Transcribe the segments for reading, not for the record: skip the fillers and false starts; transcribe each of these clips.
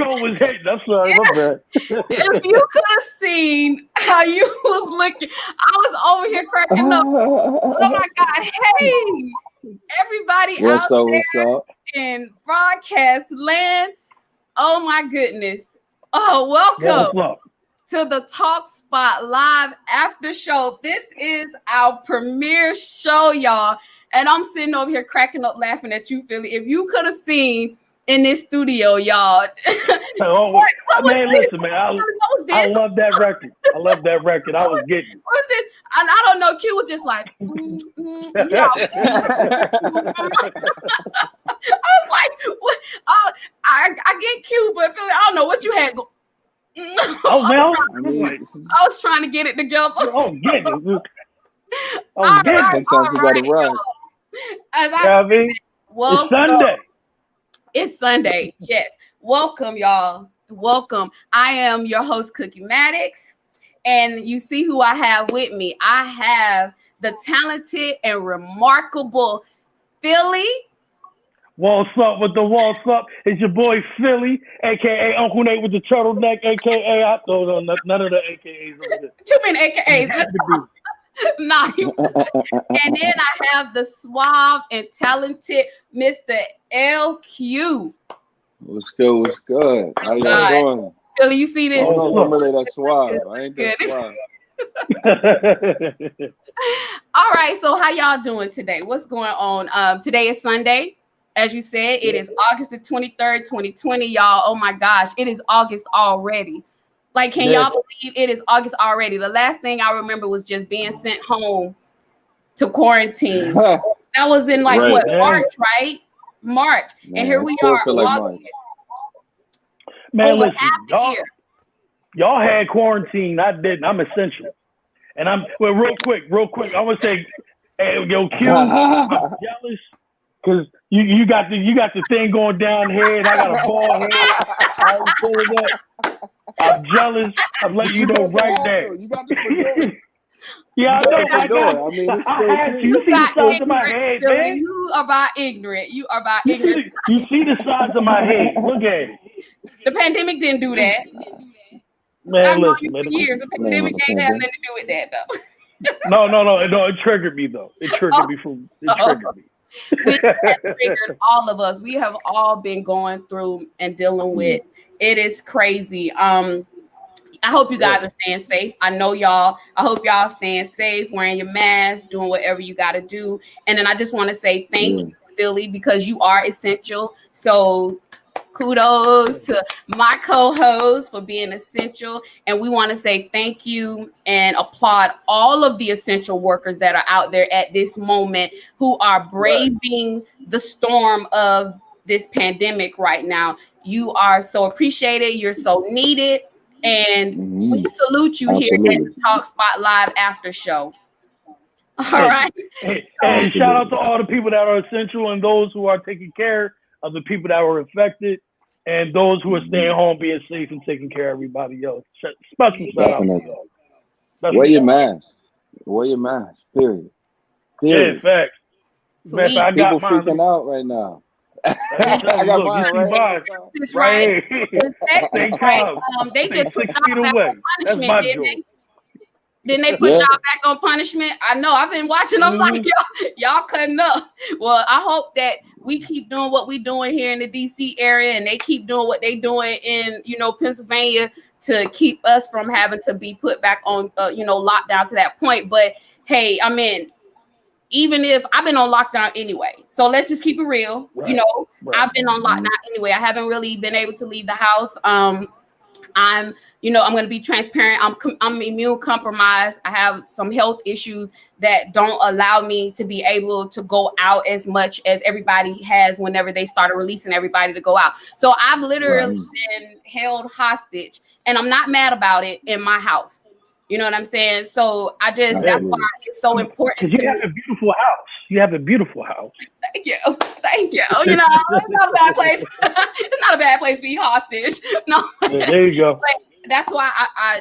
drone was hitting. I'm sorry, my bad. If you could have seen how you was looking, I was over here cracking up. Oh my God. Hey, everybody What's out up? there What's up? in broadcast land. Oh my goodness. Oh, welcome to the Talk Spot Live After Show. This is our premiere show, y'all. And I'm sitting over here cracking up laughing at you, Philly. If you could have seen in this studio, y'all. Listen, man. I love that record. I love that record. I was getting it. What's this? And I don't know. Q was just like, yeah. I was like, what? I get Q, but Philly, I don't know what you had. I was trying to get it together. Oh, get it. Sometimes you gotta run. As I said, welcome. It's Sunday. It's Sunday. Yes. Welcome, y'all. Welcome. I am your host, Kookie Maddox. And you see who I have with me. I have the talented and remarkable Philly. What's up with the what's up? It's your boy Philly, aka Uncle Nate with the turtleneck, aka none of the AKAs over there. Too many AKAs. Nah, and then I have the suave and talented Mr. LQ. What's good? What's good? How y'all doing? Philly, you see this? Oh, I'm really that suave. I ain't that suave. All right, so how y'all doing today? What's going on? Today is Sunday. As you said, it is August the 23rd, 2020, y'all. Oh my gosh, it is August already. Like, can y'all believe it is August already? The last thing I remember was just being sent home to quarantine. That was in March, right? March. Man, and here we are. Man, listen, y'all had quarantine. I didn't. I'm essential. And I'm real quick. I want to say, hey, yo, Q, I'm jealous. Cause you got the thing going down here, and I got a bald head. I ain't feeling that. I'm jealous. I'm letting you know right there. You got the yeah, I know. I mean, you see the size of my head, man. You are about ignorant. You are about ignorant. You see the size of my head. Look at it. The pandemic didn't do that. Man, listen, man. The pandemic ain't had nothing to do with that, though. No. It triggered me, though. It triggered me. Which has triggered all of us. We have all been going through and dealing with. It is crazy. I hope you guys are staying safe. I know y'all. I hope y'all staying safe, wearing your mask, doing whatever you got to do. And then I just want to say thank you, Philly, because you are essential. So kudos to my co-host for being essential. And we want to say thank you and applaud all of the essential workers that are out there at this moment who are braving the storm of this pandemic right now. You are so appreciated. You're so needed. And we salute you here at the Talk Spot Live After Show. All right. And shout out to all the people that are essential and those who are taking care of the people that were infected. And those who are staying home, being safe and taking care of everybody else. Special shout out to y'all. Wear your mask. Wear your mask. Period. Yeah, facts. I got mine. People freaking out right now. I got mine right. That's right. They just put y'all back on punishment, didn't they? Didn't they put y'all back on punishment? I know. I've been watching them like y'all cutting up. Well, I hope that we keep doing what we're doing here in the DC area, and they keep doing what they're doing in Pennsylvania to keep us from having to be put back on lockdown to that point. But hey, I mean, even if I've been on lockdown anyway, so let's just keep it real. Right. I've been on lockdown anyway. I haven't really been able to leave the house. I'm going to be transparent. I'm immune compromised. I have some health issues that don't allow me to be able to go out as much as everybody has whenever they started releasing everybody to go out. So I've literally been held hostage, and I'm not mad about it in my house. You know what I'm saying? So that's why it's so important. Because you have a beautiful house. You have a beautiful house. Thank you. It's not a bad place. It's not a bad place to be hostage. No. Yeah, there you go. that's why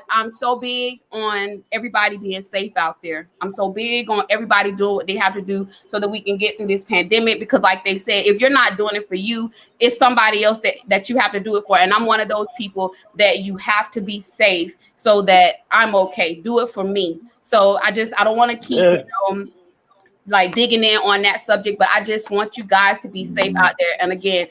I'm so big on everybody being safe out there. I'm so big on everybody doing what they have to do so that we can get through this pandemic. Because like they said, if you're not doing it for you, it's somebody else that you have to do it for. And I'm one of those people that you have to be safe so that I'm okay. Do it for me. So I don't want to keep like digging in on that subject, but I just want you guys to be safe out there. And again,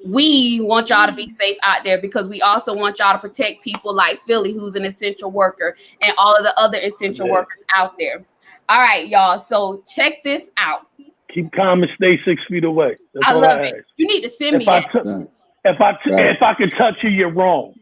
we want y'all to be safe out there because we also want y'all to protect people like Philly, who's an essential worker, and all of the other essential workers out there. All right, y'all. So check this out. Keep calm and stay 6 feet away. That's I all love I it. ask. You need to send me that. If I can touch you, you're wrong.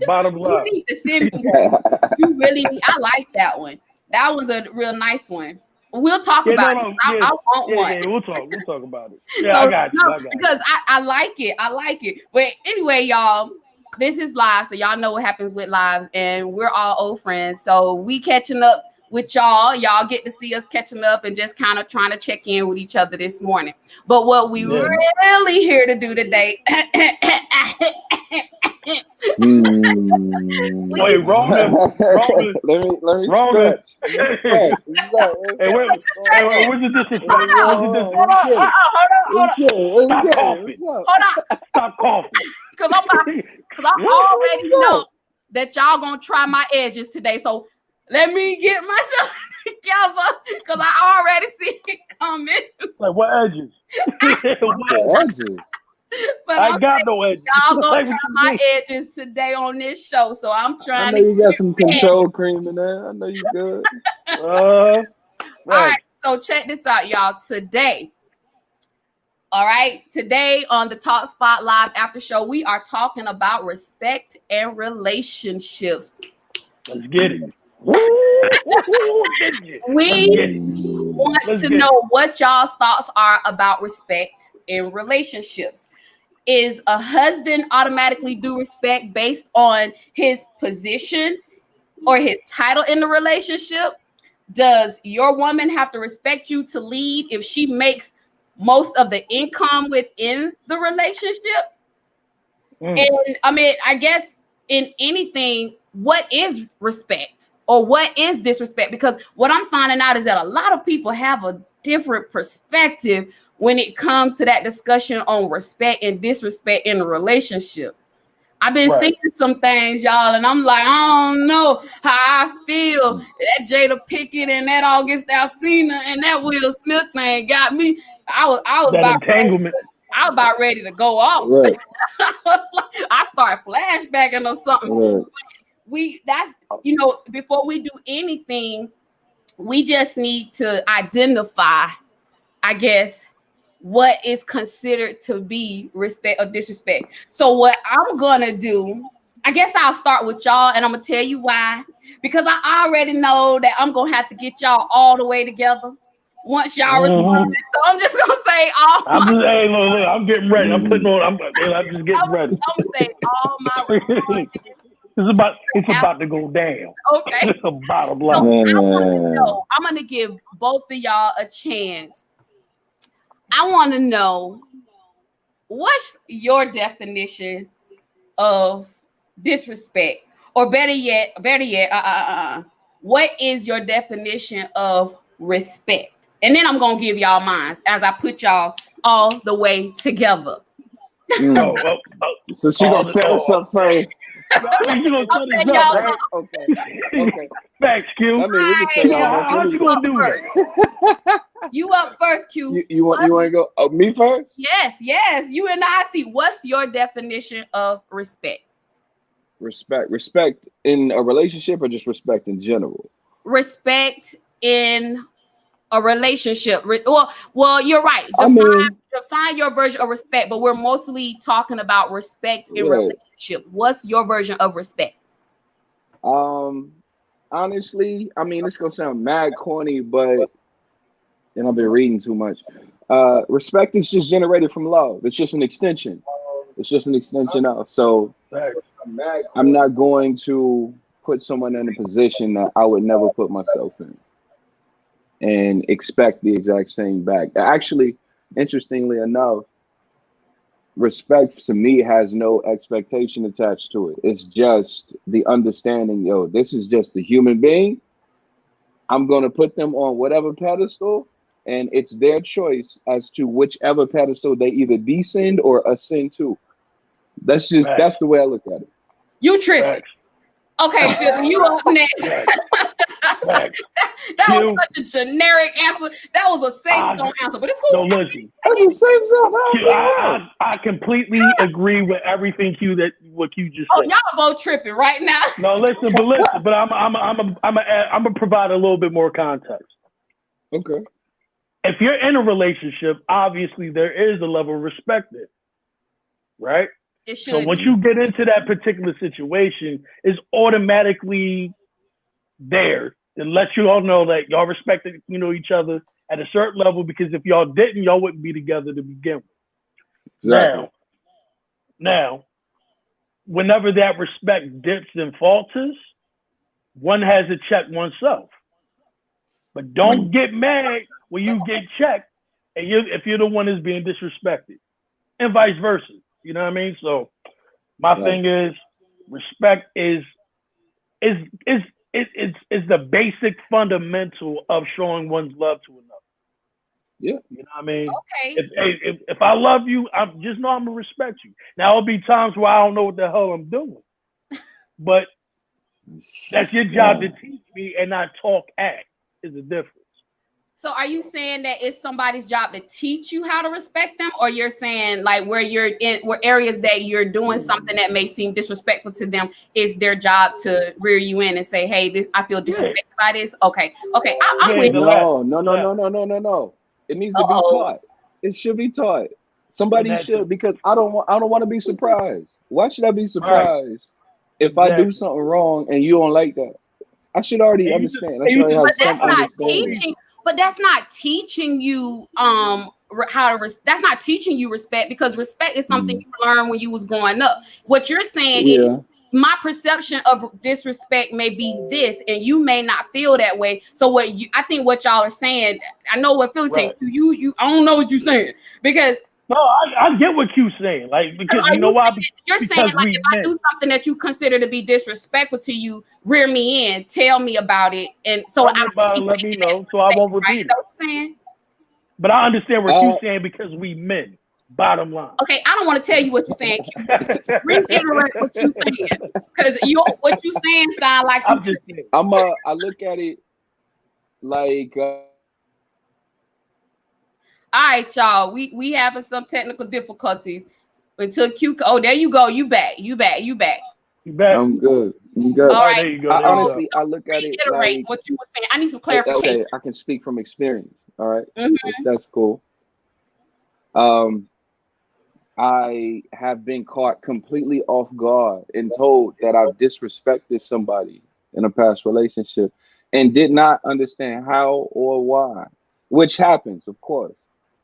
Bottom line. You need to send me that. You really need. I like that one. That was a real nice one. We'll talk about it. I want one. Yeah, we'll talk about it. Yeah, so, I got you. Because I like it. I like it. But anyway, y'all, this is live, so y'all know what happens with lives, and we're all old friends. So we catching up with y'all. Y'all get to see us catching up and just kind of trying to check in with each other this morning. But what we really here to do today. Wait, Roman. Let me stretch. Hey, where's the disrespect? Stop coughing. Because I already know that y'all gonna try my edges today. So let me get myself together because I already see it coming. Like what edges? What edges? But I got no edges. Y'all gonna try my edges today on this show, so I'm trying. I know you got some control cream in there. I know you good. All right, so check this out, y'all. Today on the Talk Spot Live After Show, we are talking about respect and relationships. Let's get it. We want to know what y'all's thoughts are about respect in relationships. Is a husband automatically due respect based on his position or his title in the relationship? Does your woman have to respect you to lead if she makes most of the income within the relationship? And I mean, I guess in anything, what is respect or what is disrespect? Because what I'm finding out is that a lot of people have a different perspective when it comes to that discussion on respect and disrespect in a relationship. I've been seeing some things, y'all, and I'm like, I don't know how I feel. That Jada Pinkett and that August Alsina and that Will Smith thing got me. I was about entanglement. I was about ready to go off. Right. I started flashbacking or something. Right. Before we do anything, we just need to identify, I guess, what is considered to be respect or disrespect. So what I'm gonna do, I guess I'll start with y'all, and I'm gonna tell you why. Because I already know that I'm gonna have to get y'all all the way together once y'all respond. So I'm just gonna say I'm getting ready. I'm just getting ready. I'm gonna say all my responses. It's about to go down. Okay. It's a bottom line. So I'm gonna give both of y'all a chance. I want to know, what's your definition of disrespect? Or better yet, what is your definition of respect? And then I'm going to give y'all mine as I put y'all all the way together. So she going to set us up first. Okay. Thanks, Q. I mean, we can say how you gonna do that? You up first, Q. You want to go? Oh, me first? Yes. You and I see. What's your definition of respect? Respect in a relationship, or just respect in general? Respect in a relationship. Well, you're right. Define your version of respect, but we're mostly talking about respect in relationship. What's your version of respect? Honestly, I mean, it's gonna sound mad corny, but and I've been reading too much. Respect is just generated from love. It's just an extension. It's just an extension of. So I'm not going to put someone in a position that I would never put myself in and expect the exact same back. Actually, interestingly enough, respect to me has no expectation attached to it. It's just the understanding, yo, this is just a human being. I'm going to put them on whatever pedestal, and it's their choice as to whichever pedestal they either descend or ascend to. That's the way I look at it. You tripping. Okay, Phil, you up next. That was such a generic answer. That was a safe zone answer, but it's cool. No, listen. That's a safe zone. I completely agree with everything what you just said. Oh, y'all both tripping right now. No, listen, but I'm gonna provide a little bit more context. Okay. If you're in a relationship, obviously there is a level of respect there, right? It should. So once you get into that particular situation, it's automatically there to let you all know that y'all respect each other at a certain level, because if y'all didn't, y'all wouldn't be together to begin with. Exactly. Now, whenever that respect dips and falters, one has to check oneself. But don't get mad when you get checked and if you're the one that's being disrespected, and vice versa. You know what I mean? So my thing is, respect is the basic fundamental of showing one's love to another. Yeah. You know what I mean? Okay. If I love you, I'm gonna respect you. Now there'll be times where I don't know what the hell I'm doing, but that's your job to teach me and not talk act. Is the difference. So are you saying that it's somebody's job to teach you how to respect them, or you're saying like where areas that you're doing something that may seem disrespectful to them, is their job to rear you in and say, hey, I feel disrespected by this? Okay. I'm with you. No. It needs to be taught. It should be taught. Somebody should, because I don't want to be surprised. Why should I be surprised if I do something wrong and you don't like that? I should already understand. But that's not teaching. But that's not teaching you that's not teaching you respect, because respect is something you learned when you was growing up. What you're saying is, my perception of disrespect may be this, and you may not feel that way. So I think what y'all are saying, I know what Philly's saying. You I don't know what you're saying, because no, I get what you're saying. Like, because you know why? You're saying like, if I do something that you consider to be disrespectful to you, rear me in, tell me about it, and so let me know, so I won't repeat it. What I'm saying? But I understand what you're saying, because we men. Bottom line. Okay, I don't want to tell you what you're saying. Reiterate what you're saying, because what you're saying sound like I look at it like. All right, y'all. We having some technical difficulties until Q. Oh, there you go. You back. You back. I'm good. All right. There you go. Honestly, I look at it like what you were saying. I need some clarification. Okay, I can speak from experience. All right, mm-hmm. That's cool. I have been caught completely off guard and told that I've disrespected somebody in a past relationship and did not understand how or why, which happens, of course.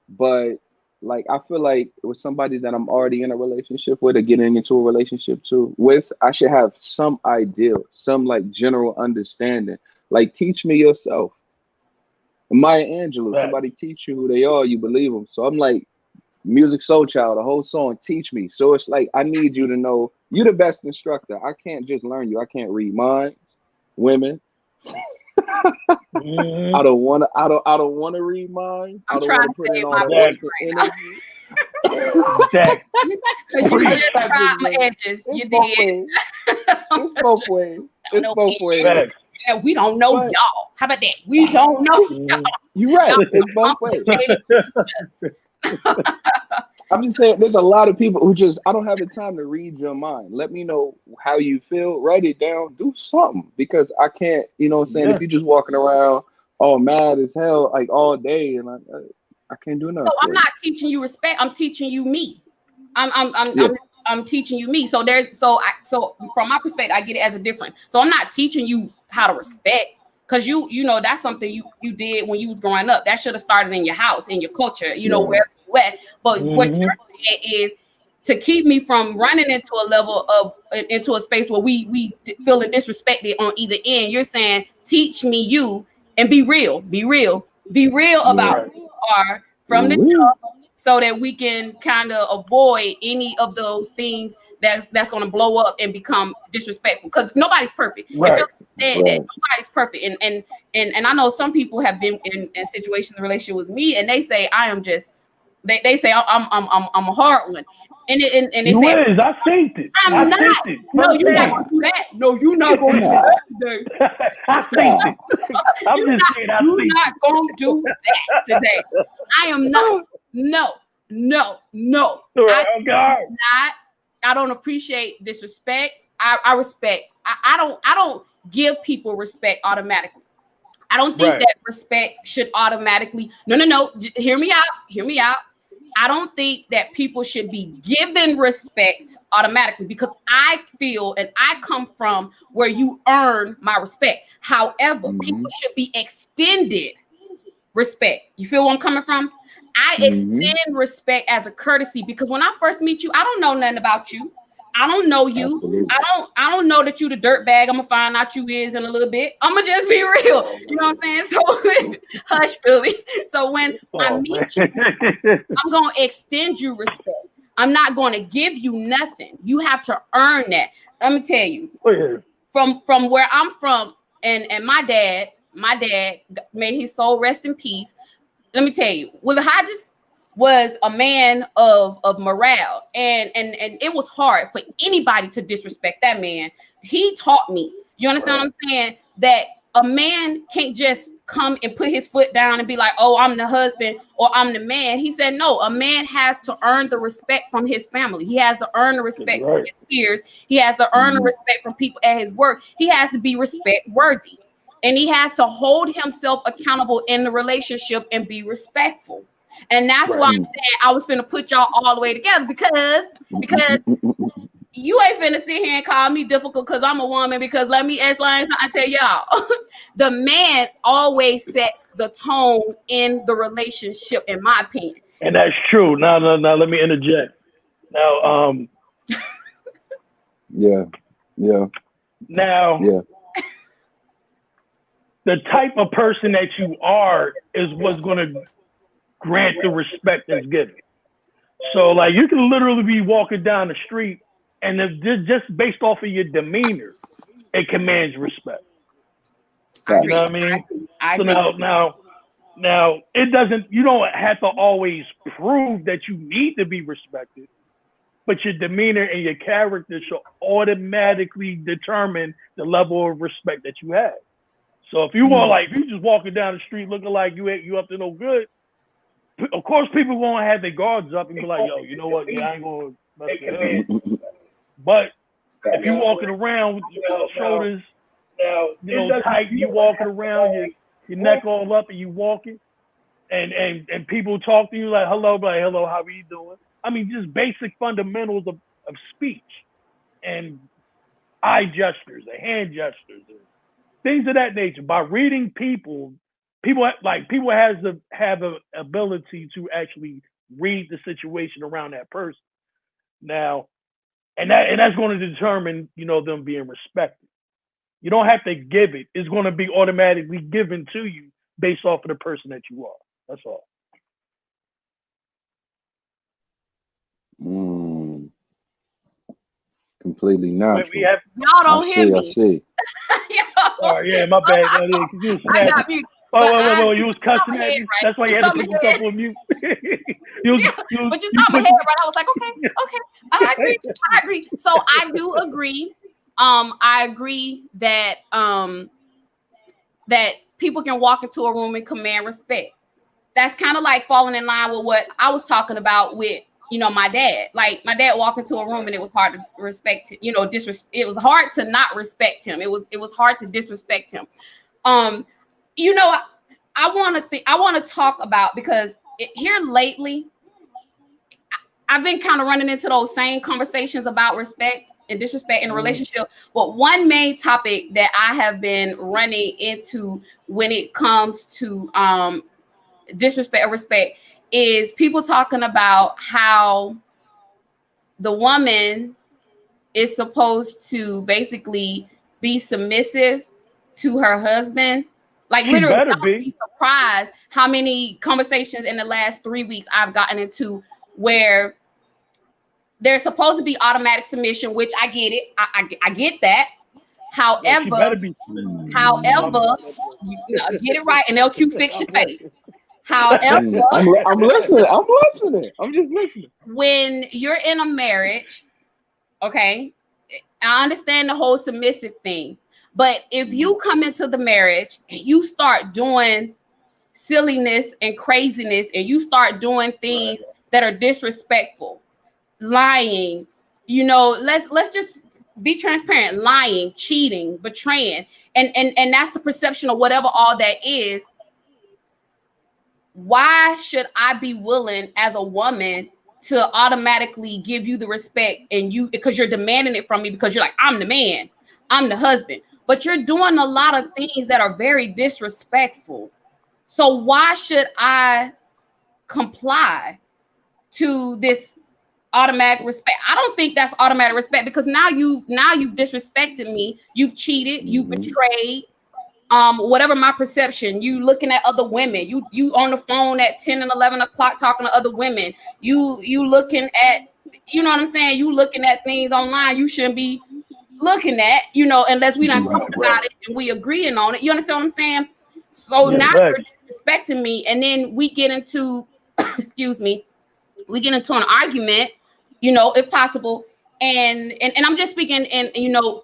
But like, I feel like with somebody that I'm already in a relationship with, or getting into a relationship with, I should have some idea, some like general understanding. Like, teach me yourself. Maya Angelou, somebody teach you who they are, you believe them. So I'm like, Music Soul Child, the whole song, teach me. So it's like, I need you to know, you're the best instructor. I can't just learn you. I can't read minds, women. I don't want to read mine. I'm trying to put in all the energy. Because you just tried my edges. You did. It's both ways. Yeah, we don't know y'all. How about that? We don't know y'all. You're right. It's both ways. I'm just saying, there's a lot of people who I don't have the time to read your mind. Let me know how you feel. Write it down. Do something, because I can't. You know what I'm saying? If you're just walking around all mad as hell like all day, and I can't do nothing. So I'm not teaching you respect. I'm teaching you me. I'm teaching you me. So from my perspective, I get it as a difference. So I'm not teaching you how to respect, because you know that's something you did when you was growing up. That should have started in your house, in your culture, where you at. But what you're saying is to keep me from running into a space where we feeling disrespected on either end. You're saying, teach me you, and be real about who you are from the jump, so that we can kind of avoid any of those things that's going to blow up and become disrespectful, because nobody's perfect. Right. That nobody's perfect, and I know some people have been in situations in relationship with me, and they say I am just they say I'm a hard one, and they You say I think it. I'm not. No, you're not gonna do that. No, you're not gonna do that today. I think it. I'm just saying you're not gonna do that today. I am not. No. Right, I'm not. I don't appreciate disrespect. I respect. I don't give people respect automatically. I don't think that respect should automatically. No. Hear me out. I don't think that people should be given respect automatically, because I feel and I come from where you earn my respect. However, people should be extended respect. You feel where I'm coming from? I extend respect as a courtesy, because when I first meet you, I don't know nothing about you. I don't know you. Absolutely. I don't know that you the dirt bag. I'm gonna find out you is in a little bit. I'm gonna just be real. You know what I'm saying? So hush, Philly. So when I meet you, I'm gonna extend you respect. I'm not gonna give you nothing. You have to earn that. Let me tell you. From where I'm from, and my dad, may his soul rest in peace. Let me tell you, Willie Hodges was a man of morale, and it was hard for anybody to disrespect that man. He taught me, you understand what I'm saying, that a man can't just come and put his foot down and be like, oh, I'm the husband or I'm the man. He said, no, a man has to earn the respect from his family. He has to earn the respect from his peers. He has to earn the respect from people at his work. He has to be respect worthy, and he has to hold himself accountable in the relationship and be respectful. And that's why I'm saying I was finna put y'all all the way together, because you ain't finna sit here and call me difficult because I'm a woman, because let me explain something to y'all. The man always sets the tone in the relationship, in my opinion. And that's true. Now, let me interject. Now, Now, the type of person that you are is what's going to grant the respect that's given. So, like, you can literally be walking down the street, and if just based off of your demeanor, it commands respect. You know what I mean? So now it doesn't. You don't have to always prove that you need to be respected, but your demeanor and your character should automatically determine the level of respect that you have. So if you want, like, if you just walking down the street looking like you up to no good, of course people gonna have their guards up and be like, yo, you know what? Yeah, I ain't gonna mess with him. But if you walking around with your shoulders, tight, you walking around, your neck all up, and you walking, and people talk to you like, hello, how are you doing? I mean, just basic fundamentals of speech and eye gestures and hand gestures and things of that nature. By reading people have the ability to actually read the situation around that person. Now, and that's going to determine, them being respected. You don't have to give it. It's going to be automatically given to you based off of the person that you are. That's all. Completely natural. Y'all don't hear me. I see. Oh, yeah, my bad. I got you. Oh, you was cussing at me. Right. That's why you had to put yourself on mute. But you stopped my head right. I was like, okay. I agree. So I do agree. I agree that that people can walk into a room and command respect. That's kind of like falling in line with what I was talking about with, my dad. Like, my dad walked into a room and it was hard to respect, it was hard to not respect him. It was hard to disrespect him. I want to talk about, because here lately, I've been kind of running into those same conversations about respect and disrespect in a relationship. But one main topic that I have been running into when it comes to disrespect or respect is people talking about how the woman is supposed to basically be submissive to her husband Like literally, I would be surprised how many conversations in the last 3 weeks I've gotten into where there's supposed to be automatic submission, which I get it. I get that. However, get it right, and LQ fix your face. However, I'm listening. I'm just listening. When you're in a marriage, okay, I understand the whole submissive thing. But if you come into the marriage and you start doing silliness and craziness and you start doing things that are disrespectful, lying, let's just be transparent, lying, cheating, betraying, and that's the perception of whatever all that is. Why should I be willing as a woman to automatically give you the respect because you're demanding it from me because you're like, I'm the man, I'm the husband. But you're doing a lot of things that are very disrespectful. So why should I comply to this automatic respect? I don't think that's automatic respect because now you've disrespected me. You've cheated. You've betrayed. Whatever my perception, you looking at other women. You on the phone at 10 and 11 o'clock talking to other women. You looking at, you know what I'm saying? You looking at things online you shouldn't be looking at, unless we done talked about it and we agreeing on it. You understand what I'm saying? So now you're disrespecting me, and then we get into, we get into an argument, if possible. And I'm just speaking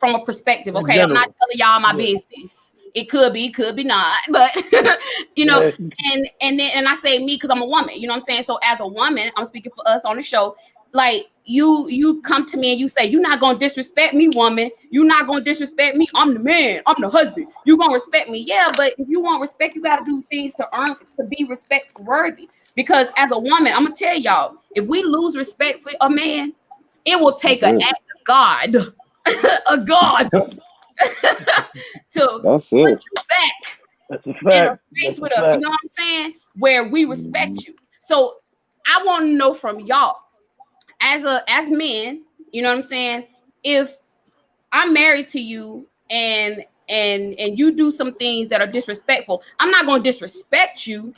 from a perspective. Okay, I'm not telling y'all my business. It could be not, but and I say me because I'm a woman. You know what I'm saying? So as a woman, I'm speaking for us on the show. Like you come to me and you say, you're not gonna disrespect me, woman. You're not gonna disrespect me. I'm the man. I'm the husband. You're gonna respect me. Yeah, but if you want respect, you gotta do things to be respect worthy. Because as a woman, I'm gonna tell y'all, if we lose respect for a man, it will take an act of God, a God, to put you back That's a fact. in a space with us. You know what I'm saying? Where we respect you. So I want to know from y'all, as men, you know what I'm saying? If I'm married to you and you do some things that are disrespectful, I'm not going to disrespect you.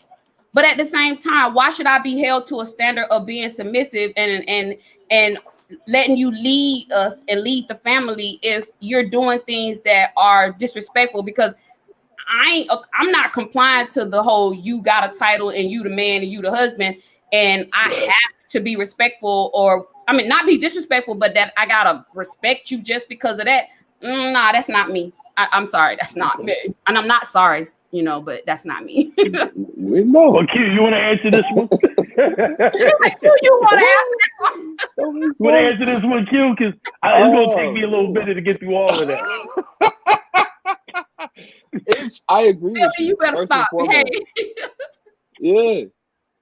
But at the same time, why should I be held to a standard of being submissive and letting you lead us and lead the family if you're doing things that are disrespectful? Because I'm not complying to the whole you got a title and you the man and you the husband and I have to be respectful, or I mean not be disrespectful, but that I gotta respect you just because of that. Nah, that's not me. I'm sorry, that's not me, and I'm not sorry, but that's not me. We know. Well, Q, you want to answer this one? You want to answer this one? You want to answer this one, Q? Because it's going to take me a little bit to get through all of that. I agree with you. You better stop. Hey. Yeah.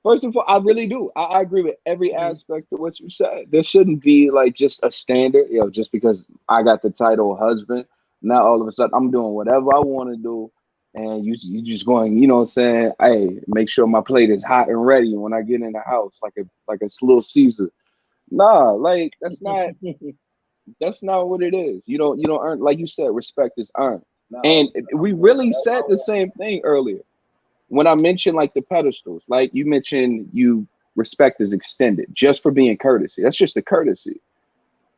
First of all, I really do. I agree with every aspect of what you said. There shouldn't be like just a standard, just because I got the title husband, now all of a sudden I'm doing whatever I want to do. And you just going, you know what I'm saying? Hey, make sure my plate is hot and ready when I get in the house, like a Little Caesar. Nah, like that's not what it is. You don't earn, like you said, respect is earned. No, and we really said the same thing earlier. When I mentioned like the pedestals, like you mentioned, respect is extended just for being courtesy. That's just a courtesy,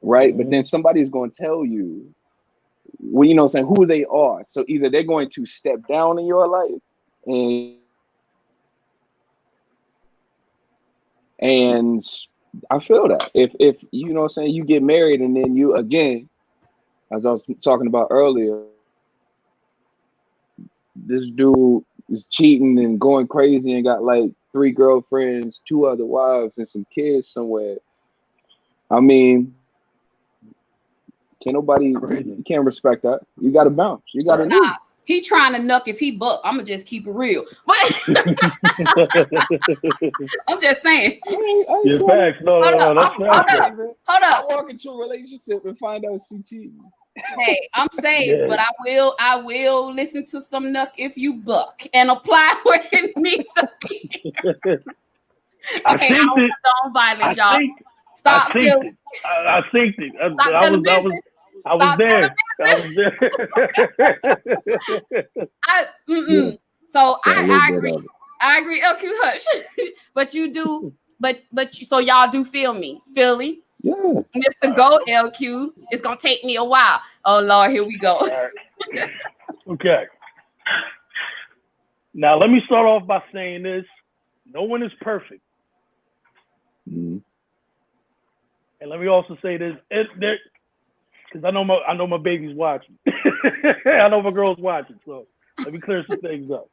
right? Mm-hmm. But then somebody's going to tell you, well, you know what I'm saying, who they are. So either they're going to step down in your life and I feel that if you know what I'm saying, you get married and then you, again, as I was talking about earlier, this dude is cheating and going crazy and got like 3 girlfriends, 2 other wives, and some kids somewhere. I mean, you can't respect that. You got to bounce. You got to leave. He trying to nuck if he buck. I'm gonna just keep it real. But I'm just saying. Yeah, facts. No, that's not. Hold up. I walk into a relationship and find out she cheating. Hey, I'm saved, but I will listen to some nuck if you buck and apply where it needs to be. Okay, I don't condone violence, y'all. Stop. I think I was there. So I agree. I agree, LQ Hush. But you do, so y'all do feel me. Philly. Yeah. Mr. Go LQ. It's gonna take me a while. Oh Lord, here we go. Right. Okay. Now let me start off by saying this. No one is perfect. Mm-hmm. And let me also say this, because I know my baby's watching. I know my girl's watching, so let me clear some things up.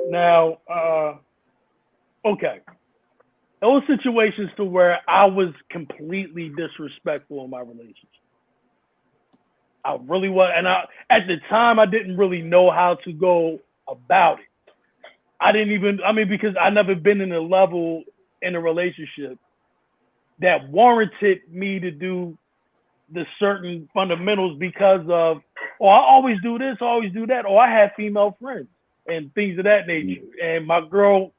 Now, okay. Those situations to where I was completely disrespectful in my relationship. I really was, and at the time I didn't really know how to go about it. Because I never been in a level in a relationship that warranted me to do the certain fundamentals because of, I always do this, always do that, or I have female friends and things of that nature. And my girl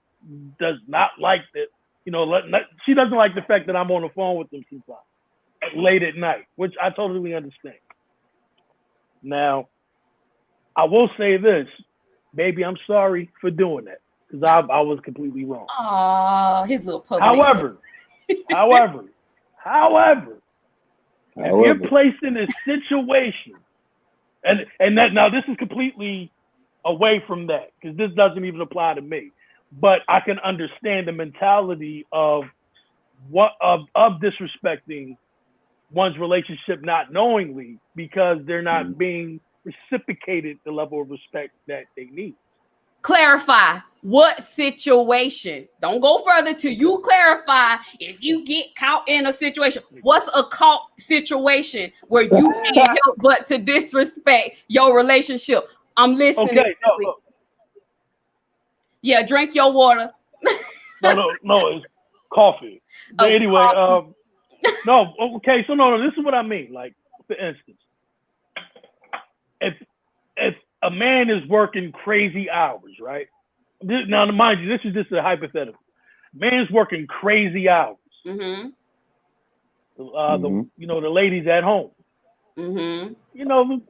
does not like that. She doesn't like the fact that I'm on the phone with them sometimes late at night, which I totally understand. Now, I will say this, baby, I'm sorry for doing that because I was completely wrong. Oh, his little public. However, if you're placed in a situation, and that now this is completely away from that because this doesn't even apply to me, but I can understand the mentality of disrespecting one's relationship not knowingly because they're not being reciprocated the level of respect that they need. Clarify what situation. Don't go further till you clarify. If you get caught in a situation, what's a caught situation where you can't help but to disrespect your relationship? I'm listening. Okay, no. Yeah, drink your water. No, it's coffee. But anyway, coffee. no, okay, so no, this is what I mean. Like, for instance, if a man is working crazy hours, right? Now, mind you, this is just a hypothetical. Man's working crazy hours. Mm-hmm. The ladies at home. Mm-hmm.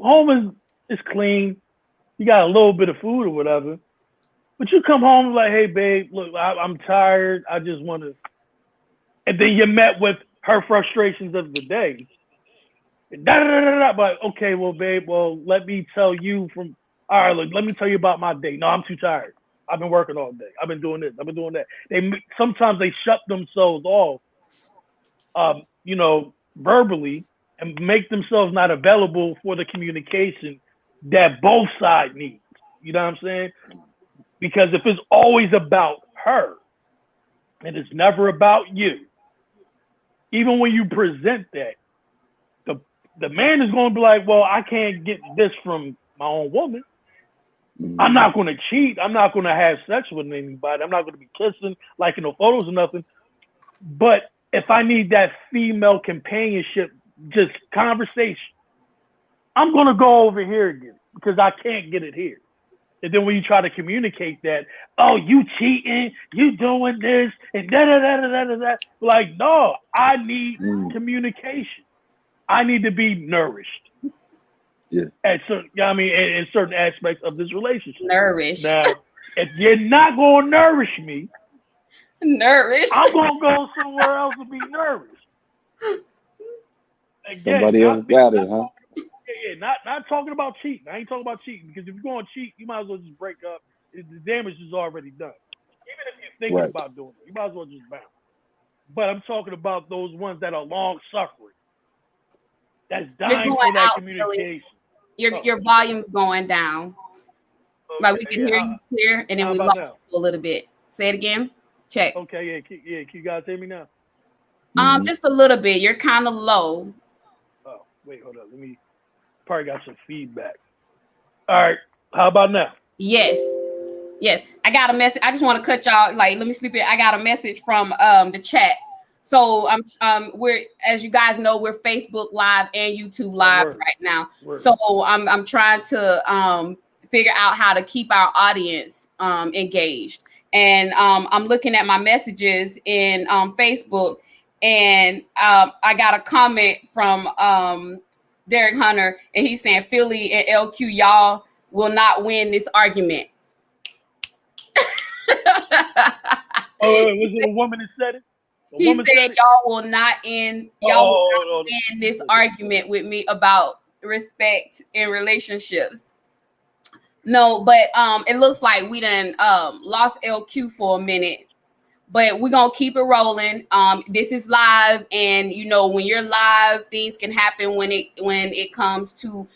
Home is clean. You got a little bit of food or whatever. But you come home like, hey, babe, look, I'm tired. I just want to. And then you're met with her frustrations of the day. But okay, well, babe, let me tell you let me tell you about my day. No, I'm too tired. I've been working all day. I've been doing this. I've been doing that. Sometimes they shut themselves off, verbally and make themselves not available for the communication that both sides need. You know what I'm saying? Because if it's always about her and it's never about you, even when you present that, the man is going to be like, well, I can't get this from my own woman. I'm not going to cheat. I'm not going to have sex with anybody. I'm not going to be kissing, liking no photos or nothing. But if I need that female companionship, just conversation, I'm going to go over here again because I can't get it here. And then when you try to communicate that, oh, you cheating, you doing this, and da-da-da-da-da-da, like, no, I need communication. I need to be nourished. Yeah. In certain aspects of this relationship. Nourished. Now, if you're not going to nourish me, nourished, I'm going to go somewhere else to be nourished. Again, somebody else got it, huh? Yeah, not talking about cheating. I ain't talking about cheating because if you're going to cheat, you might as well just break up. The damage is already done. Even if you're thinking about doing it, you might as well just bounce. But I'm talking about those ones that are long suffering. That's dying for that communication. Your volume's going down. Okay, like we can hear you clear, and then we lost a little bit. Say it again. Check. Okay, can you guys hear me now? Just a little bit. You're kind of low. Oh, wait, hold on. Let me. Probably got some feedback. All right, how about now? Yes. I got a message. I just want to cut y'all. Like, let me sleep it. I got a message from the chat. So we're, as you guys know, we're Facebook Live and YouTube Live right now. So I'm trying to figure out how to keep our audience engaged. And I'm looking at my messages in Facebook, and I got a comment from Derek Hunter, and he's saying Philly and LQ, y'all will not win this argument. Oh, was it a woman that said it? He said y'all will not win this argument with me about respect in relationships. No, but it looks like we done lost LQ for a minute. But we're gonna keep it rolling. This is live, and you know, when you're live, things can happen when it comes to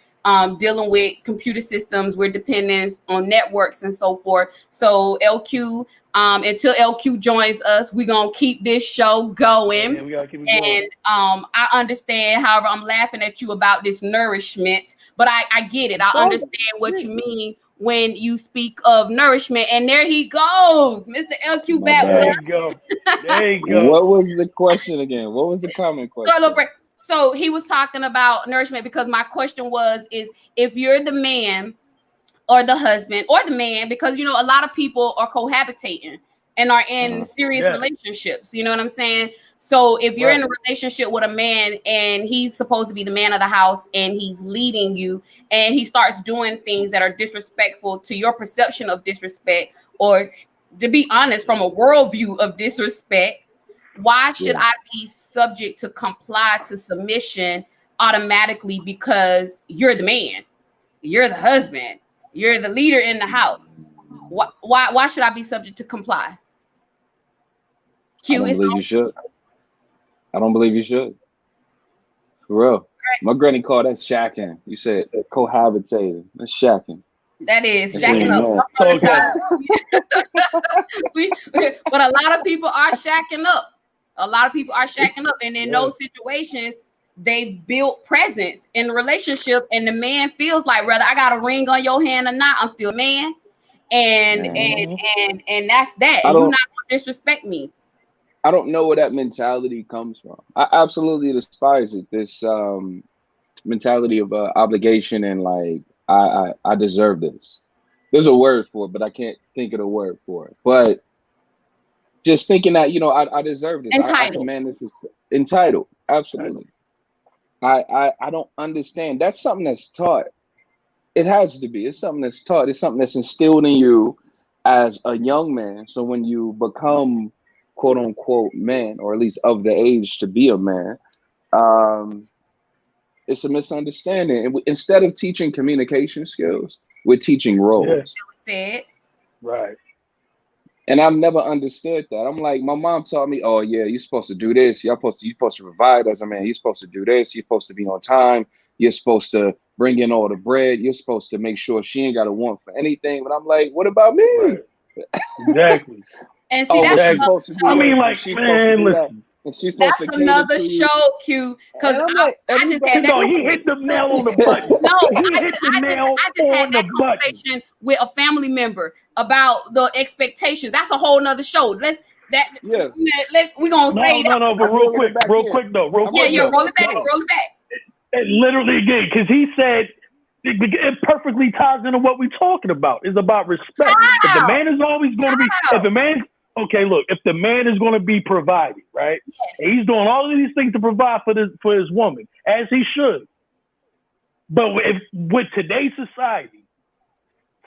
dealing with computer systems. We're dependent on networks and so forth. So LQ, until LQ joins us, we're gonna keep this show going. Yeah, we gotta keep it going. And I understand, however, I'm laughing at you about this nourishment, but I get it. I understand what you mean when you speak of nourishment. And there he goes, Mr. LQ back. There you go. There you go. What was the question again? What was the comment question? So he was talking about nourishment, because my question is if you're the man or the husband or the man, because, you know, a lot of people are cohabitating and are in serious relationships. You know what I'm saying? So if you're in a relationship with a man and he's supposed to be the man of the house and he's leading you, and he starts doing things that are disrespectful to your perception of disrespect, or to be honest, from a worldview of disrespect, why should I be subject to comply to submission automatically because you're the man, you're the husband, you're the leader in the house? Why should I be subject to comply? I don't believe you should. I don't believe you should. For real. Right. My granny called that shacking. You said cohabitating. That's shacking. That is shacking up. But a lot of people are shacking up. A lot of people are shacking up. And in those situations, they build presence in the relationship. And the man feels like, whether I got a ring on your hand or not, I'm still a man. And that's that. And you're not going to disrespect me. I don't know where that mentality comes from. I absolutely despise it. This mentality of obligation and like I deserve this. There's a word for it, but I can't think of the word for it. But just thinking that, you know, I deserve this. Entitled. Entitled. Absolutely. I don't understand. That's something that's taught. It has to be. It's something that's taught. It's something that's instilled in you as a young man. So when you become quote unquote man, or at least of the age to be a man, it's a misunderstanding. And instead of teaching communication skills, we're teaching roles. Right. And I've never understood that. I'm like, my mom taught me, oh yeah, you're supposed to do this. You're supposed to provide as a man. You're supposed to do this. You're supposed to be on time. You're supposed to bring in all the bread. You're supposed to make sure she ain't got to want for anything. But I'm like, what about me? Right. Exactly. And see, that's another show, Q. Because he hit the nail on the button. I just had that conversation with a family member about the expectations. That's a whole nother show. We're gonna say that. No, but real quick though. Roll it back. It literally again, because he said it perfectly ties into what we're talking about. It's about respect. If the man is always going to be, if the man is going to be provided, right? Yes. And he's doing all of these things to provide for his woman, as he should. But with today's society,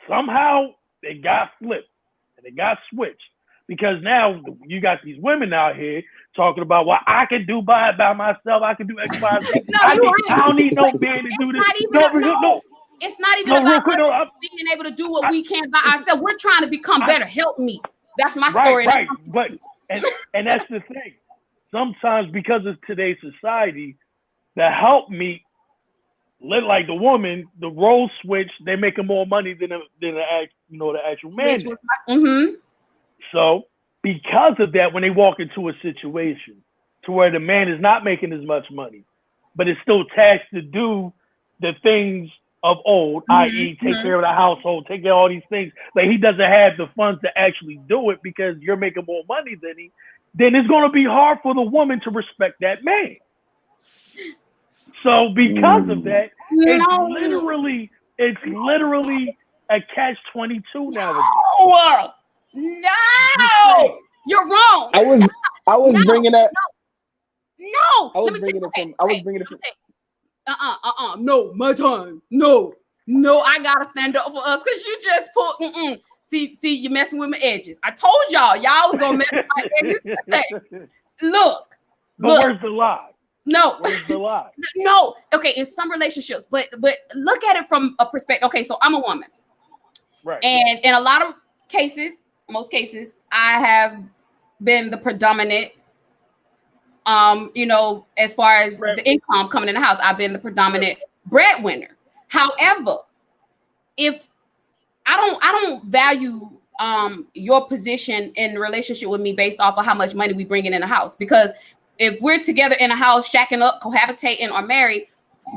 somehow it got flipped and it got switched, because now you got these women out here talking about what I can do by myself. I can do X, Y, Z. I don't need no man to do this. It's not even about being able to do what we can by ourselves. We're trying to become better helpmeets. That's my story. Right. But and that's the thing. Sometimes because of today's society, the helpmeet, like the woman, the role switch, they're making more money than the actual man. Mm-hmm. So because of that, when they walk into a situation to where the man is not making as much money, but is still tasked to do the things of old, i.e. take care of the household, take care of all these things, but he doesn't have the funds to actually do it because you're making more money than he, then it's going to be hard for the woman to respect that man. So because of that, it's literally a catch-22 nowadays. No, you're wrong. I was bringing that. No. I was bringing it from. No, my time. No, I gotta stand up for us because you just put. See, you're messing with my edges. I told y'all was gonna mess with my edges today. Look. Where's the lie? No. Where's the lie? No. Okay, in some relationships, but look at it from a perspective. Okay, so I'm a woman. Right. And in a lot of cases, most cases, I have been the predominant, as far as the income coming in the house, I've been the predominant breadwinner. However, if I don't value your position in the relationship with me based off of how much money we bring in the house, because if we're together in a house, shacking up, cohabitating, or married,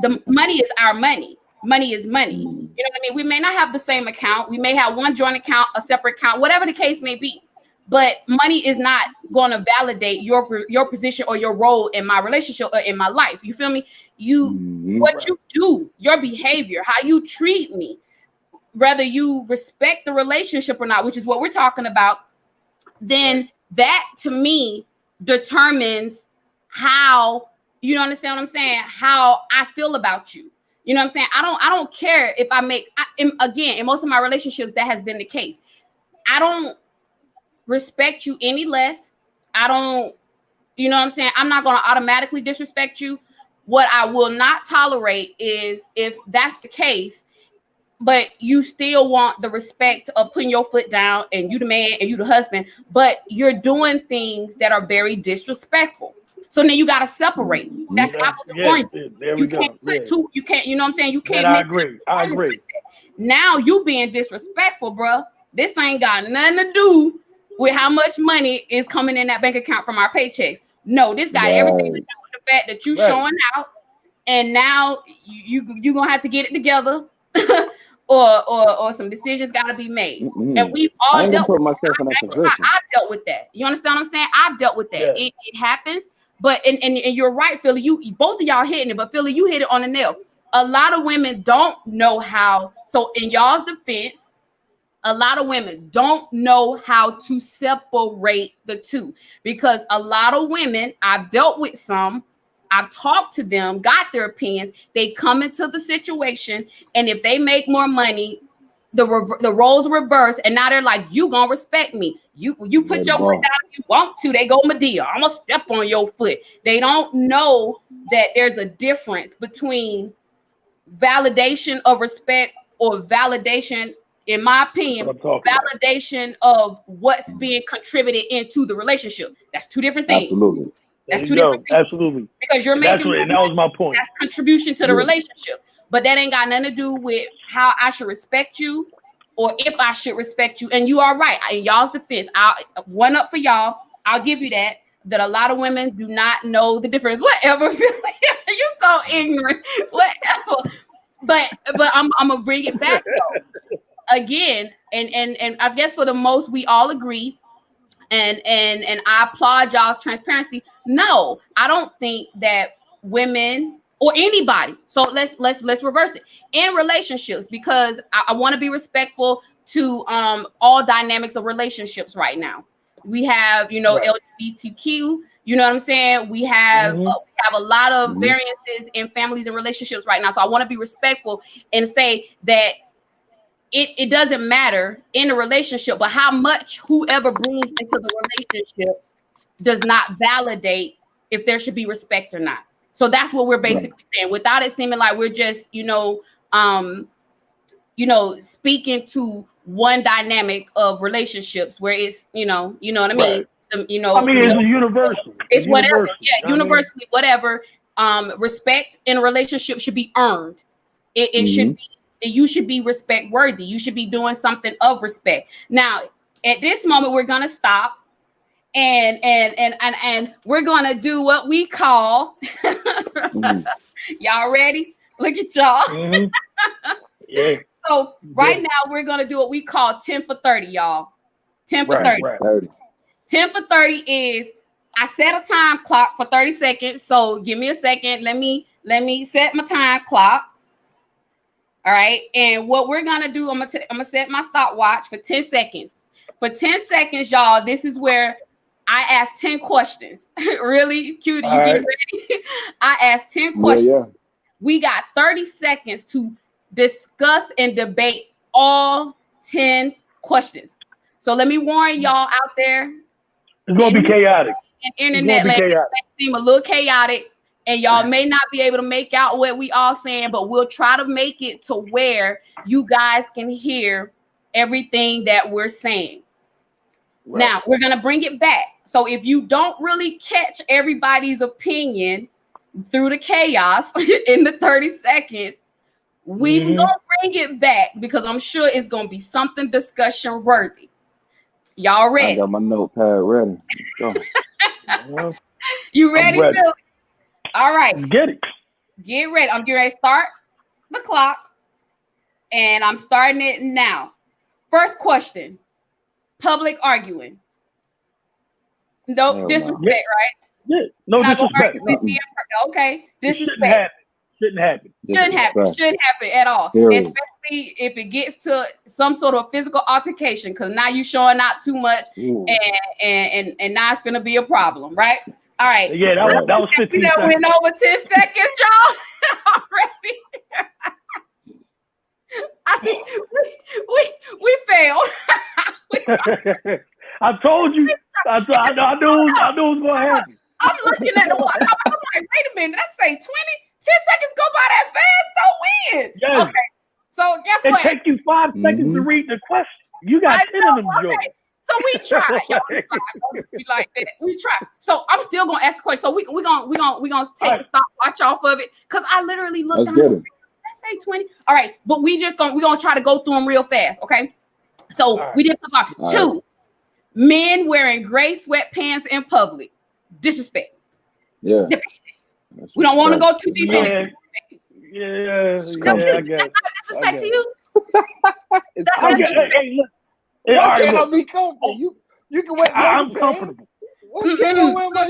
the money is our money. Money is money. You know what I mean? We may not have the same account. We may have one joint account, a separate account, whatever the case may be. But money is not going to validate your position or your role in my relationship or in my life. You feel me? What you do, your behavior, how you treat me, whether you respect the relationship or not, which is what we're talking about, then that to me determines how, you understand what I'm saying? How I feel about you. You know what I'm saying? I don't care if again, in most of my relationships, that has been the case. I don't respect you any less. I don't, you know what I'm saying? I'm not going to automatically disrespect you. What I will not tolerate is if that's the case, but you still want the respect of putting your foot down and you the man and you the husband, but you're doing things that are very disrespectful. So then you got to separate. That's opposite point. You can't put two. You can't. You know what I'm saying? You can't. I agree. I agree. Now you being disrespectful, bro. This ain't got nothing to do with how much money is coming in that bank account from our paychecks. No, this got everything to do with the fact that you showing out, and now you gonna have to get it together, or some decisions got to be made. And we've all dealt with myself in that position. I've dealt with that. You understand what I'm saying? I've dealt with that. Yeah. It happens. But and you're right, Philly. You both of y'all hitting it, but Philly, you hit it on the nail. A lot of women don't know how. So in y'all's defense, a lot of women don't know how to separate the two, because a lot of women, I've dealt with some, I've talked to them, got their opinions. They come into the situation, and if they make more money, the roles reverse, and now they're like, you gonna respect me. You put your foot down if you want to. They go, Medea, I'm gonna step on your foot. They don't know that there's a difference between validation of respect or validation, in my opinion, validation of what's being contributed into the relationship. That's two different things. Absolutely. That's two different things. Absolutely. Because you're making that was my point. That's contribution to the relationship. But that ain't got nothing to do with how I should respect you or if I should respect you. And you are right. In y'all's defense, I'll one up for y'all. I'll give you that a lot of women do not know the difference. Whatever. You're so ignorant. Whatever. But I'm gonna bring it back though. Again, and I guess for the most we all agree, and I applaud y'all's transparency. No, I don't think that women or anybody. So let's reverse it in relationships, because I want to be respectful to all dynamics of relationships right now. We have, LGBTQ, you know what I'm saying? We have a lot of variances in families and relationships right now. So I want to be respectful and say that it doesn't matter in a relationship, but how much whoever brings into the relationship does not validate if there should be respect or not. So that's what we're basically saying, without it seeming like we're just, speaking to one dynamic of relationships where it's, you know what I mean? Right. It's universal. It's whatever. Yeah, universally, whatever. Respect in a relationship should be earned. It should be. You should be respect worthy. You should be doing something of respect. Now, at this moment, we're gonna stop, and we're gonna do what we call. Y'all ready? Look at y'all. Yeah. So right now we're gonna do what we call 10 for 30, y'all. 10 for 30. Right. 10 for 30 is I set a time clock for 30 seconds. So give me a second. Let me set my time clock. All right. And what we're going to do, I'm going to set my stopwatch for 10 seconds. For 10 seconds, y'all, this is where I asked 10 questions. Really? Cutie, you get ready? I asked 10 questions. Yeah. We got 30 seconds to discuss and debate all 10 questions. So let me warn y'all out there. It's going to be chaotic. Internet land seem a little chaotic, and y'all may not be able to make out what we all saying, but we'll try to make it to where you guys can hear everything that we're saying. Right. Now, we're going to bring it back. So if you don't really catch everybody's opinion through the chaos in the 30 seconds, we're going to bring it back because I'm sure it's going to be something discussion worthy. Y'all ready? I got my notepad ready. Go. You ready, Phil? All right. Get it. Get ready. I'm getting ready to start the clock, and I'm starting it now. First question. Public arguing. No disrespect, right? Yeah. No disrespect. Okay. Disrespect. Shouldn't happen. Shouldn't happen at all. Especially if it gets to some sort of physical altercation, because now you're showing out too much, and now it's gonna be a problem, right? All right. Yeah, that was 15 seconds. We went over 10 seconds, y'all. Already. I think we failed. I told you. I knew it was gonna happen. I'm looking at the watch. I'm like, wait a minute. That's say 10 seconds go by that fast. Don't win. Yes. Okay. So guess what? It take you 5 seconds to read the question. You got 10 of them, Joe. So we try. We like that. We try. So I'm still gonna ask a question. So we gonna take the stopwatch off of it because I literally looked at it. Let's say 20. All right, but we're gonna try to go through them real fast. Okay. So we did two. Men wearing gray sweatpants in public. Disrespect. Yeah. We don't want to go too deep in it. That's not disrespect to you. Why can't I be comfortable? You can wear. I'm comfortable. Why can't I wear my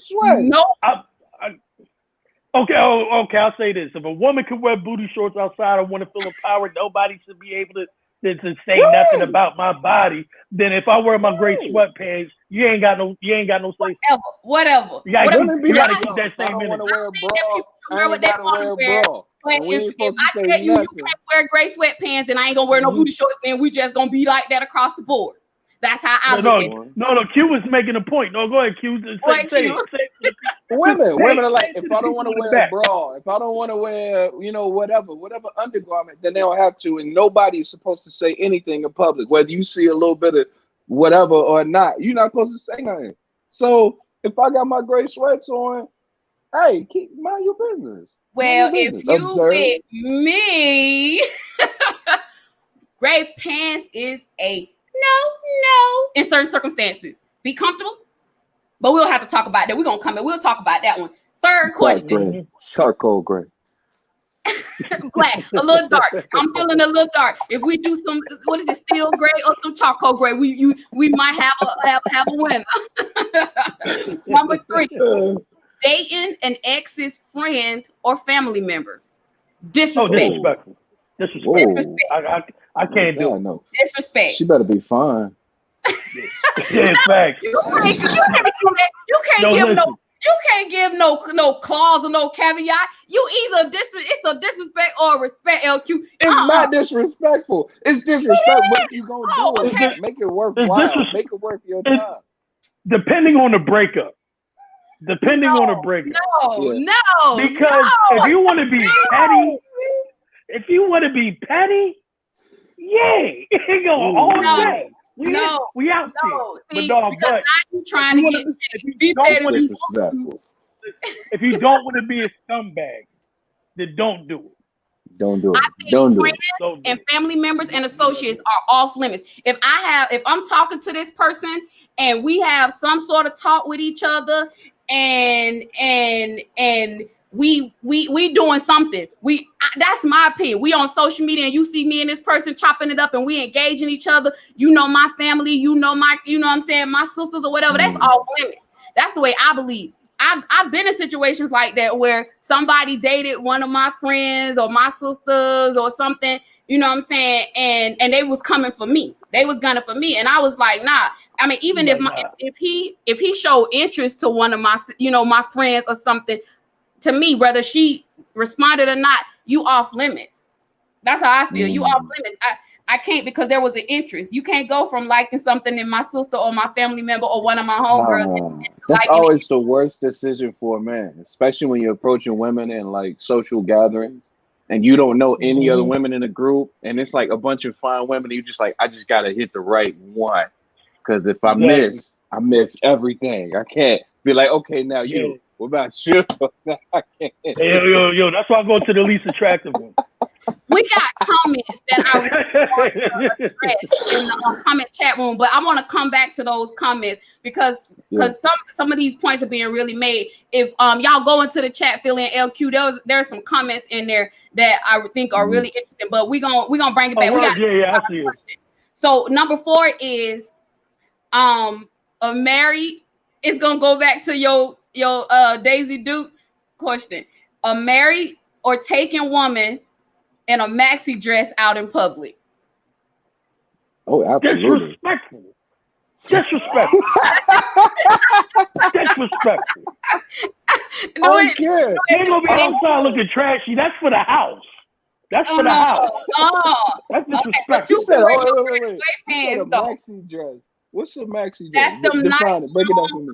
sweat? No. Okay. I'll say this: if a woman can wear booty shorts outside, I want to feel empowered. Nobody should be able to say nothing about my body. Then if I wear my gray sweatpants, you ain't got no say. Whatever. You gotta keep that same energy. I ain't gotta wear a bra. But if I tell you can't wear gray sweatpants, then I ain't gonna wear no booty shorts, then we just gonna be like that across the board. That's how I look at it. No, Q was making a point. No, go ahead, Q. Women are like, if I don't want to wear a bra, if I don't want to wear, whatever undergarment, then they don't have to, and nobody's supposed to say anything in public, whether you see a little bit of whatever or not. You're not supposed to say nothing. So if I got my gray sweats on, hey, mind your business. Well, if you with me, gray pants is a no in certain circumstances. Be comfortable, but we'll have to talk about that. We're gonna come in. We'll talk about that one. Third question. Charcoal gray. Black, a little dark. I'm feeling a little dark. If we do some, what is it, steel gray or some charcoal gray, we might have a winner. Number 3. Dating an ex's friend or family member. Disrespect. Disrespect. I can't do it. No. Disrespect. She better be fine. Yeah, facts. You can't give no clause or no caveat. You either it's a disrespect or a respect. LQ. It's not disrespectful. It's disrespect. What you gonna do? Okay. Make it worthwhile. Make it worth your time. Depending on the breakup. No. Because if you want to be petty, yay, it go all day. We out there. But you trying to get if you don't want to be a scumbag, then don't do it. Don't do it. I think friends and family members and associates are off limits. If I'm talking to this person and we have some sort of talk with each other and we doing something. That's my opinion. We on social media and you see me and this person chopping it up and we engaging each other. You know my family, you know what I'm saying, my sisters or whatever. That's off limits. That's the way I believe. I've been in situations like that where somebody dated one of my friends or my sisters or something, you know what I'm saying, and they was coming for me. They was gunning for me. And I was like, nah, I mean, even if he showed interest to one of my, my friends or something, to me, whether she responded or not, you off limits. That's how I feel. You off limits. I can't, because there was an interest. You can't go from liking something in my sister or my family member or one of my homegirls. That's always the worst decision for a man, especially when you're approaching women in like social gatherings and you don't know any other women in the group, and it's like a bunch of fine women. And you just like, I just gotta hit the right one, because if I miss everything. I can't be like, okay, now you. What about you? I can't. Yo, that's why I go to the least attractive one. We got comments that I really address in the comment chat room, but I want to come back to those comments because some of these points are being really made. If y'all go into the chat, fill in LQ, there's some comments in there that I think are really interesting, but we're gonna bring it back. I see it. So number 4 is married. It's gonna go back to your Daisy Dukes question. A married or taken woman in a maxi dress out in public. Oh, absolutely. Disrespectful. Disrespectful. No, I don't care. You ain't gonna be outside looking trashy. That's for the house. That's for the house. That's disrespectful. But you said, wait. Sweatpants, though. Maxi dress. What's a maxi dress? That's them nice,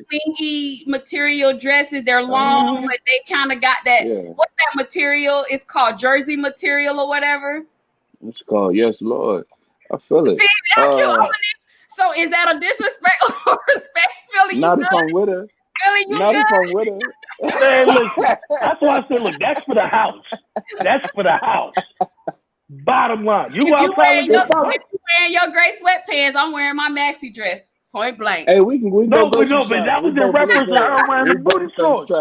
clingy material dresses. They're long, but they kind of got that. Yeah. What's that material? It's called jersey material or whatever. It's called, yes, Lord. I feel it. See, so is that a disrespect or respect? Feeling not you if good? I'm with her. Feeling you not good? If I'm with her. Man, listen, that's why I said, look, that's for the house. That's for the house. Bottom line, if you wearing your gray sweatpants, I'm wearing my maxi dress. Point blank. Hey, we but that was in reference to her wearing the booty shorts.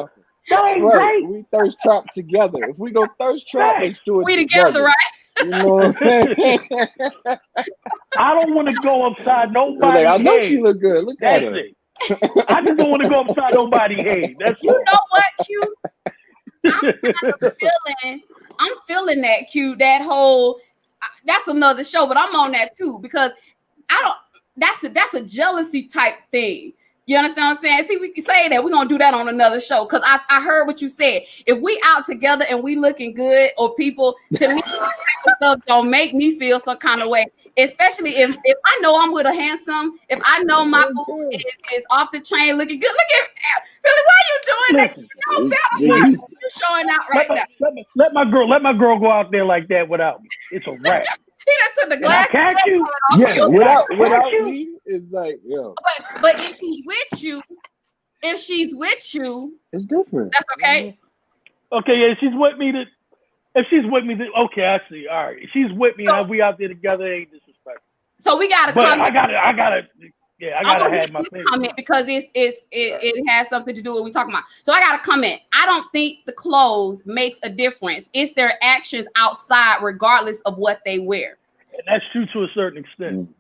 Right. We thirst trap together. If we go thirst trap, let's do it. We together, right? You know what I'm saying? I don't want to go upside nobody's I know head. she look good. Look at her. I just don't want to go upside nobody's head. That's you know what, Q? I'm feeling that, Q. That whole, that's another show, but I'm on that too, because that's a jealousy type thing. You understand what I'm saying? See, we can say that. We're going to do that on another show, because I heard what you said. If we out together and we looking good, or people, to me, that type of stuff don't make me feel some kind of way. Especially if I know I'm with a handsome, if I know my boo is off the chain looking good. Look at Billy, why you doing that? You know better. You're showing out right now. Let my girl go out there like that without me. It's a wrap. He done took the glass. Catch you? Yeah, without me, it's like, yo. But if she's with you, it's different. That's okay. Okay, yeah, she's with me. If she's with me, okay, I see. All right, if she's with me, and we out there together, ain't disrespectful. So we gotta comment. I gotta have my comment, because it has something to do with what we're talking about. So I gotta comment. I don't think the clothes makes a difference. It's their actions outside, regardless of what they wear. And that's true to a certain extent.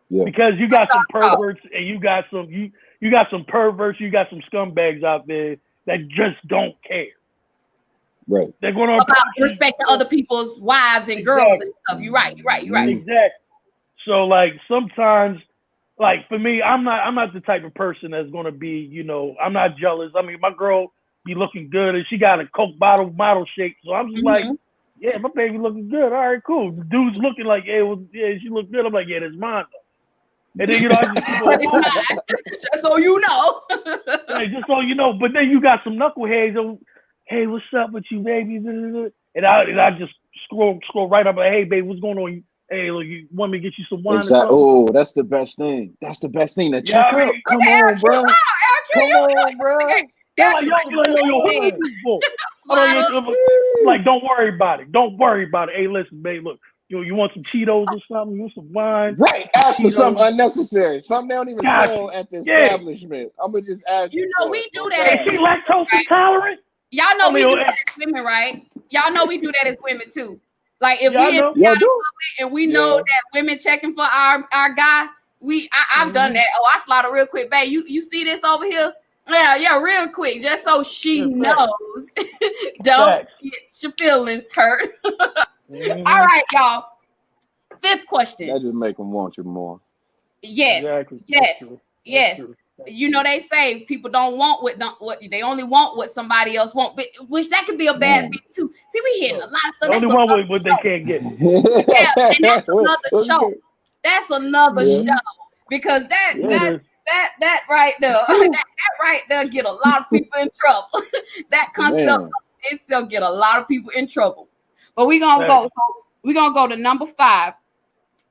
Yeah. Because you got some perverts, and you got some perverts, you got some scumbags out there that just don't care. Right. They're going to about respecting other people's wives and girls and stuff. You're right. Exactly. So like sometimes, like for me, I'm not the type of person that's going to be, I'm not jealous. I mean, my girl be looking good, and she got a Coke bottle model shape. So I'm just like, yeah, my baby looking good. All right, cool. The dude's looking like, she look good. I'm like, yeah, that's mine though. And then I just just so you know. Just so you know. But then you got some knuckleheads. Hey, what's up with you, baby? And I just scroll right up. Like, hey, babe, what's going on? Hey, look, you want me to get you some wine? Exactly. Oh, that's the best thing. That's the best thing. To check out. Come on, bro. Come on, bro. Like, don't worry about it. Don't worry about it. Hey, listen, babe, look. You want some Cheetos or something? You want some wine? Right. Ask for something unnecessary. Something they don't even sell at the establishment. I'm going to just ask you. You know, we do that. Is she lactose intolerant? Y'all know we do that as women, right? Y'all know we do that as women too. Like if we in public and we know that women checking for our guy, I've done that. Oh, I slaughter real quick, babe. You see this over here? Yeah, real quick, just so she knows. Don't get your feelings hurt. All right, y'all. 5th question. That just make them want you more. Yes, Exactly. yes. You know, they say people don't want what they only want what somebody else want, but which that could be a bad thing too. See, we hitting a lot of stuff. The only one what they can't get. Yeah, and that's another show. That's another show because that right there, that right there get a lot of people in trouble. That concept itself get a lot of people in trouble. But we're gonna go. So we're gonna go to number 5.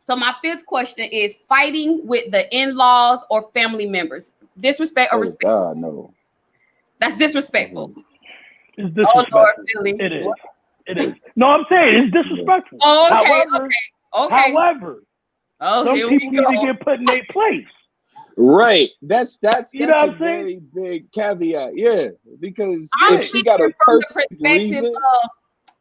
So my 5th question is fighting with the in-laws or family members. Disrespect or respect? God, no. That's disrespectful. It's disrespectful. Oh, Lord, really? It is. It is. No, I'm saying it's disrespectful. Oh, okay, However, some people need to get put in their place. Right. That's you know what a I'm very big caveat. Yeah, because I'm if she got a perfect reason.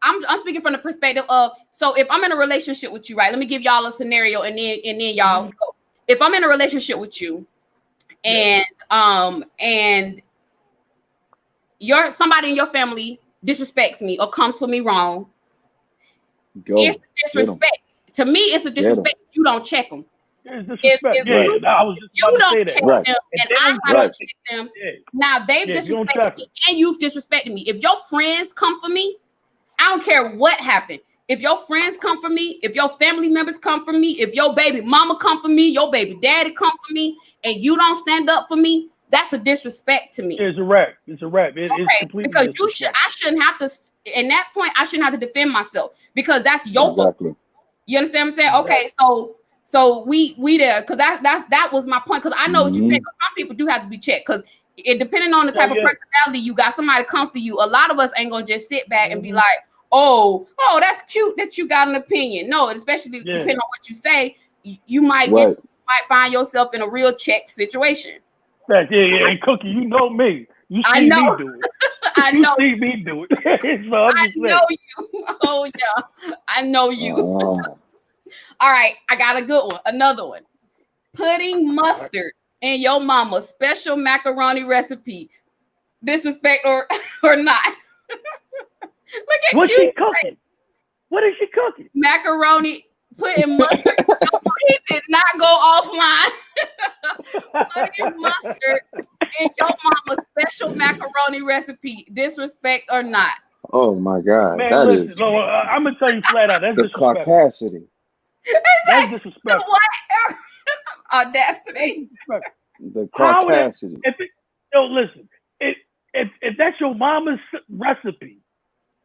I'm speaking from the perspective of, so if I'm in a relationship with you, right? Let me give y'all a scenario and then y'all go. If I'm in a relationship with you and somebody in your family disrespects me or comes for me wrong, it's disrespect. To me, it's a disrespect. You don't check them. If I was just you don't check that. them and I don't check them, now they've disrespected me and you've disrespected me. If your friends come for me, I don't care what happened. If your friends come for me, if your family members come for me, if your baby mama come for me, your baby daddy come for me, and you don't stand up for me, that's a disrespect to me. It's a wrap. It's completely because I shouldn't have to. In that point, I shouldn't have to defend myself because that's your fault. You understand what I'm saying? Okay, so we there because that was my point because I know what you think. Some people do have to be checked because it depending on the type of personality you got. Somebody come for you. A lot of us ain't gonna just sit back and be like, oh, that's cute that you got an opinion. No, especially depending on what you say, you might find yourself in a real check situation. Yeah. And Cookie, you know me. You see me do it. I know. You see me do it. So I know you. Oh yeah, I know you. All right, I got a good one. Another one. Putting mustard in your mama's special macaroni recipe. Disrespect or not? Look at what's she cooking? What is she cooking? Macaroni. Putting mustard. He did not go offline. Putting mustard in your mama's special macaroni recipe. Disrespect or not? Oh my God. Man, listen, I'm gonna tell you flat out. That's the caucasity. That's disrespectful. What? Audacity. The caucasity. Listen. If that's your mama's recipe,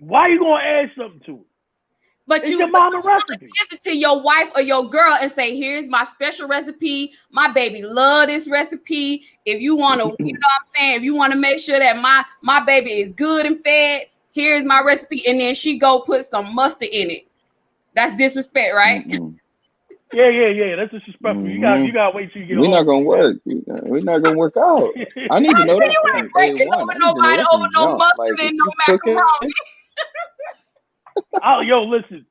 why you gonna add something to it? But your mama recipe. Give it to your wife or your girl and say, "Here's my special recipe. My baby love this recipe. If you want to, you know what I'm saying. If you want to make sure that my baby is good and fed, here's my recipe." And then she go put some mustard in it. That's disrespect, right? Yeah. That's disrespectful. You gotta wait till you get home. We're not gonna work. We're not gonna work out. I need to know that. You ain't breaking over nobody over no mustard and no macaroni. Listen.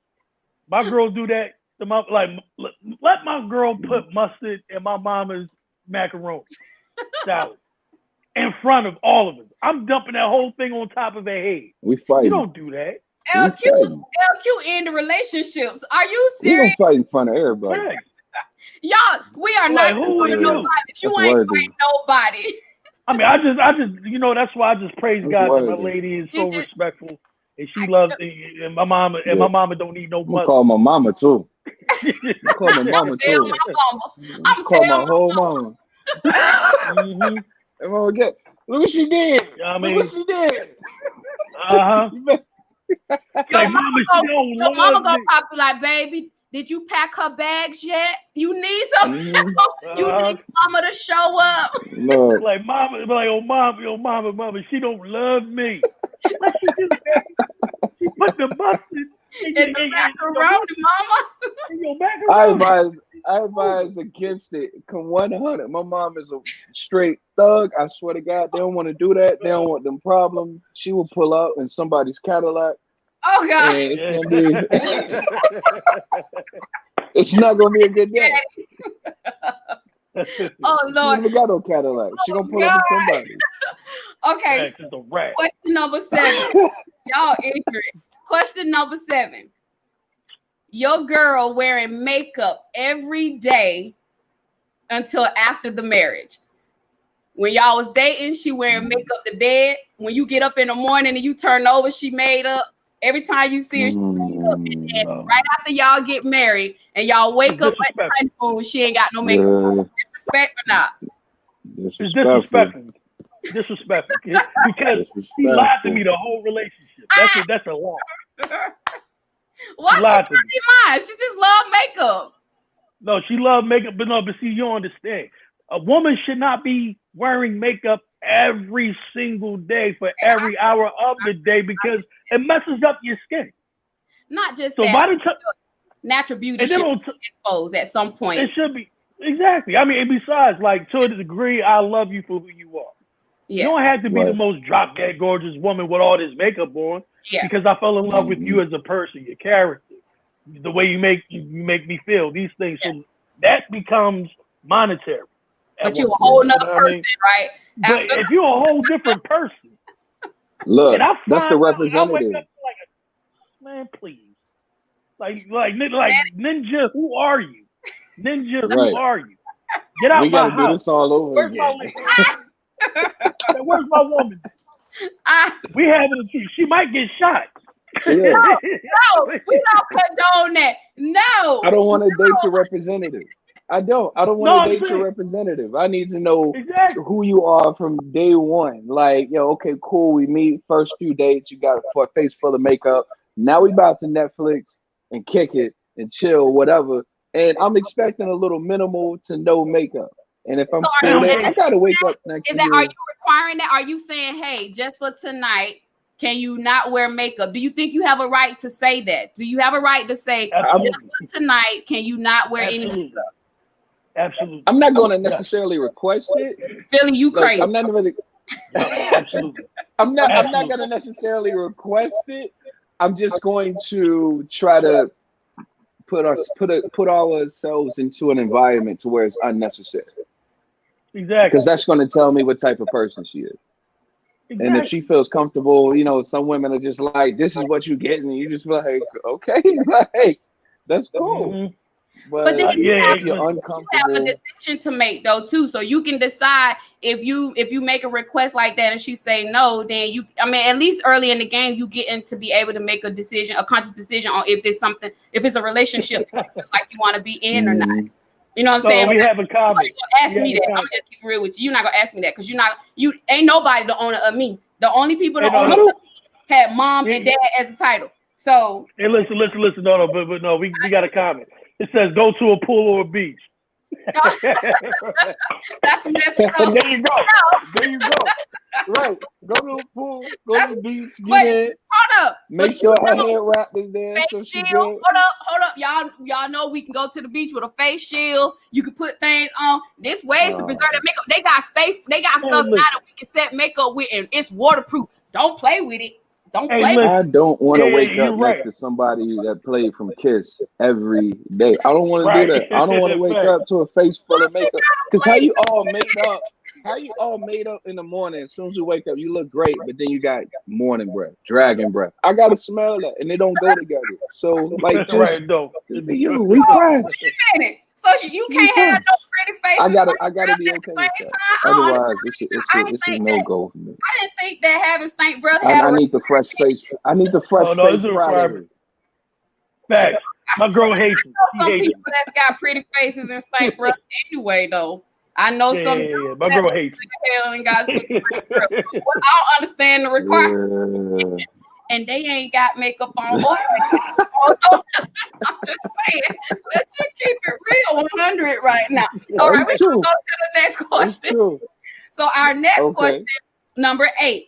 My girl do that. Let my girl put mustard in my mama's macaroni salad in front of all of us. I'm dumping that whole thing on top of her head. We fight. You don't do that. LQ in the relationships. Are you serious? We don't fight in front of everybody. Right. Y'all, we are not fighting nobody. You ain't fighting nobody. I mean, I just, that's why I just praise God that my lady is so respectful and she loves and my mama and my mama don't need no mother. Call my mama too. Call my mama too. I'm call my whole mama. And mama get, look what she did. Look what she did. Your mama gonna pop you like, baby, did you pack her bags yet? You need some. You need mama to show up. No. Like mama, she don't love me. What she do, baby? She put the mustard in the macaroni, mama. In your macaroni. I advise against it. Come 100. My mom is a straight thug. I swear to God, they don't want to do that. They don't want them problems. She will pull up in somebody's Cadillac. Oh God! It's not gonna be a good day. Oh Lord! She never got no Cadillac. She gonna pull up with somebody. Okay. Question number 7. Y'all ignorant. Question number 7. Your girl wearing makeup every day. until after the marriage. When y'all was dating, she wearing makeup to bed. When you get up in the morning and you turn over, she made up. Every time you see her, she made up. And right after y'all get married and y'all wake up at the honeymoon, she ain't got no makeup. Disrespect or not? It's disrespectful. Disrespectful. Because she lied to me the whole relationship. That's a lie. Why she not be lying? She just love makeup. No, she loved makeup, but see, you don't understand. A woman should not be wearing makeup every single day for every hour of the day because it messes up your skin. Not just so that. Natural beauty should be exposed at some point. It should be. Exactly. I mean, and besides, like, to a degree, I love you for who you are. Yeah. You don't have to be the most drop-dead gorgeous woman with all this makeup on because I fell in love with you as a person, your character, the way you make me feel, these things. So that becomes monetary. But you're a whole nother person, right? But if you're a whole different person, look, that's the representative. Man, please. Like Ninja, who are you? Ninja, who are you? Get out we my house. We gotta do this all over again. Where's my woman? We having she might get shot. No, we don't condone that. No. I don't want to date your representative. I don't want to date your representative. I need to know who you are from day one. Like, okay, cool. We meet, first few dates, you got a face full of makeup. Now we about to Netflix and kick it and chill, whatever. And I'm expecting a little minimal to no makeup. And if I'm still there, I gotta wake up next year. Are you requiring that? Are you saying, hey, just for tonight, can you not wear makeup? Do you think you have a right to say that? Do you have a right to say, just for tonight, can you not wear any makeup? Absolutely. I'm not going to necessarily request it. Feeling you crazy. I'm not really. Absolutely. I'm not going to necessarily request it. I'm just going to try to put ourselves into an environment to where it's unnecessary. Exactly. Because that's going to tell me what type of person she is. Exactly. And if she feels comfortable, some women are just like, this is what you get, and you just feel like, okay, like that's cool. Mm-hmm. But then you're uncomfortable. You have a decision to make though too, so you can decide if you make a request like that and she say no, then at least early in the game you getting to be able to make a conscious decision on if it's a relationship that you feel like you want to be in or not. You know what I'm saying? We have a comment. You're gonna ask me that. I'm just keep real with you. You're not gonna ask me that because you ain't nobody the owner of me. The only people the owner of me had mom and dad as a title. So hey, listen. No, but no, we got a comment. It says go to a pool or a beach. That's messed up. There you go. Right. Go to a pool, go to the beach, get in. Hold up. Make sure her hair wrapped is there. Face shield. Hold up. Y'all know we can go to the beach with a face shield. You can put things on. There's ways to preserve that makeup. They got stuff now that we can set makeup with, and it's waterproof. Don't play with it. Don't play. I don't want to wake up next to somebody that played from Kiss every day. I don't want to do that. I don't want to wake up to a face full of makeup. Because how you all made up in the morning, as soon as you wake up, you look great, but then you got morning breath, dragon breath. I gotta smell that, and they don't go together. So like, just be you. We fine. So you can't have no pretty face. I gotta be okay with that. Otherwise, it's a no go for me. I didn't think that having stank breath. I need the fresh face. I need the fresh face. Facts. My girl hates it. Some people that's got pretty faces and stank breath anyway, though. I know some. My girl hates it. And got some breath. So I don't understand the requirement. And they ain't got makeup on. I'm just saying, let's just keep it real 100 right now. All right, we're going to go to the next question. So our next question, number 8,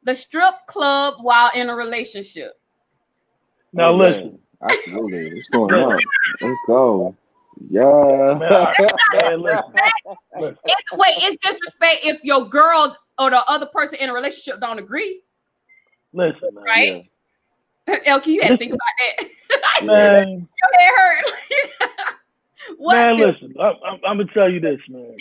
the strip club while in a relationship. Now listen. Absolutely. What's going on? Let's go. Yeah. It's disrespect if your girl or the other person in a relationship don't agree. Listen, man, right? Yeah. Elkie, you had to think about that. Man, your head hurt. What? Man, listen, I'm gonna tell you this, man.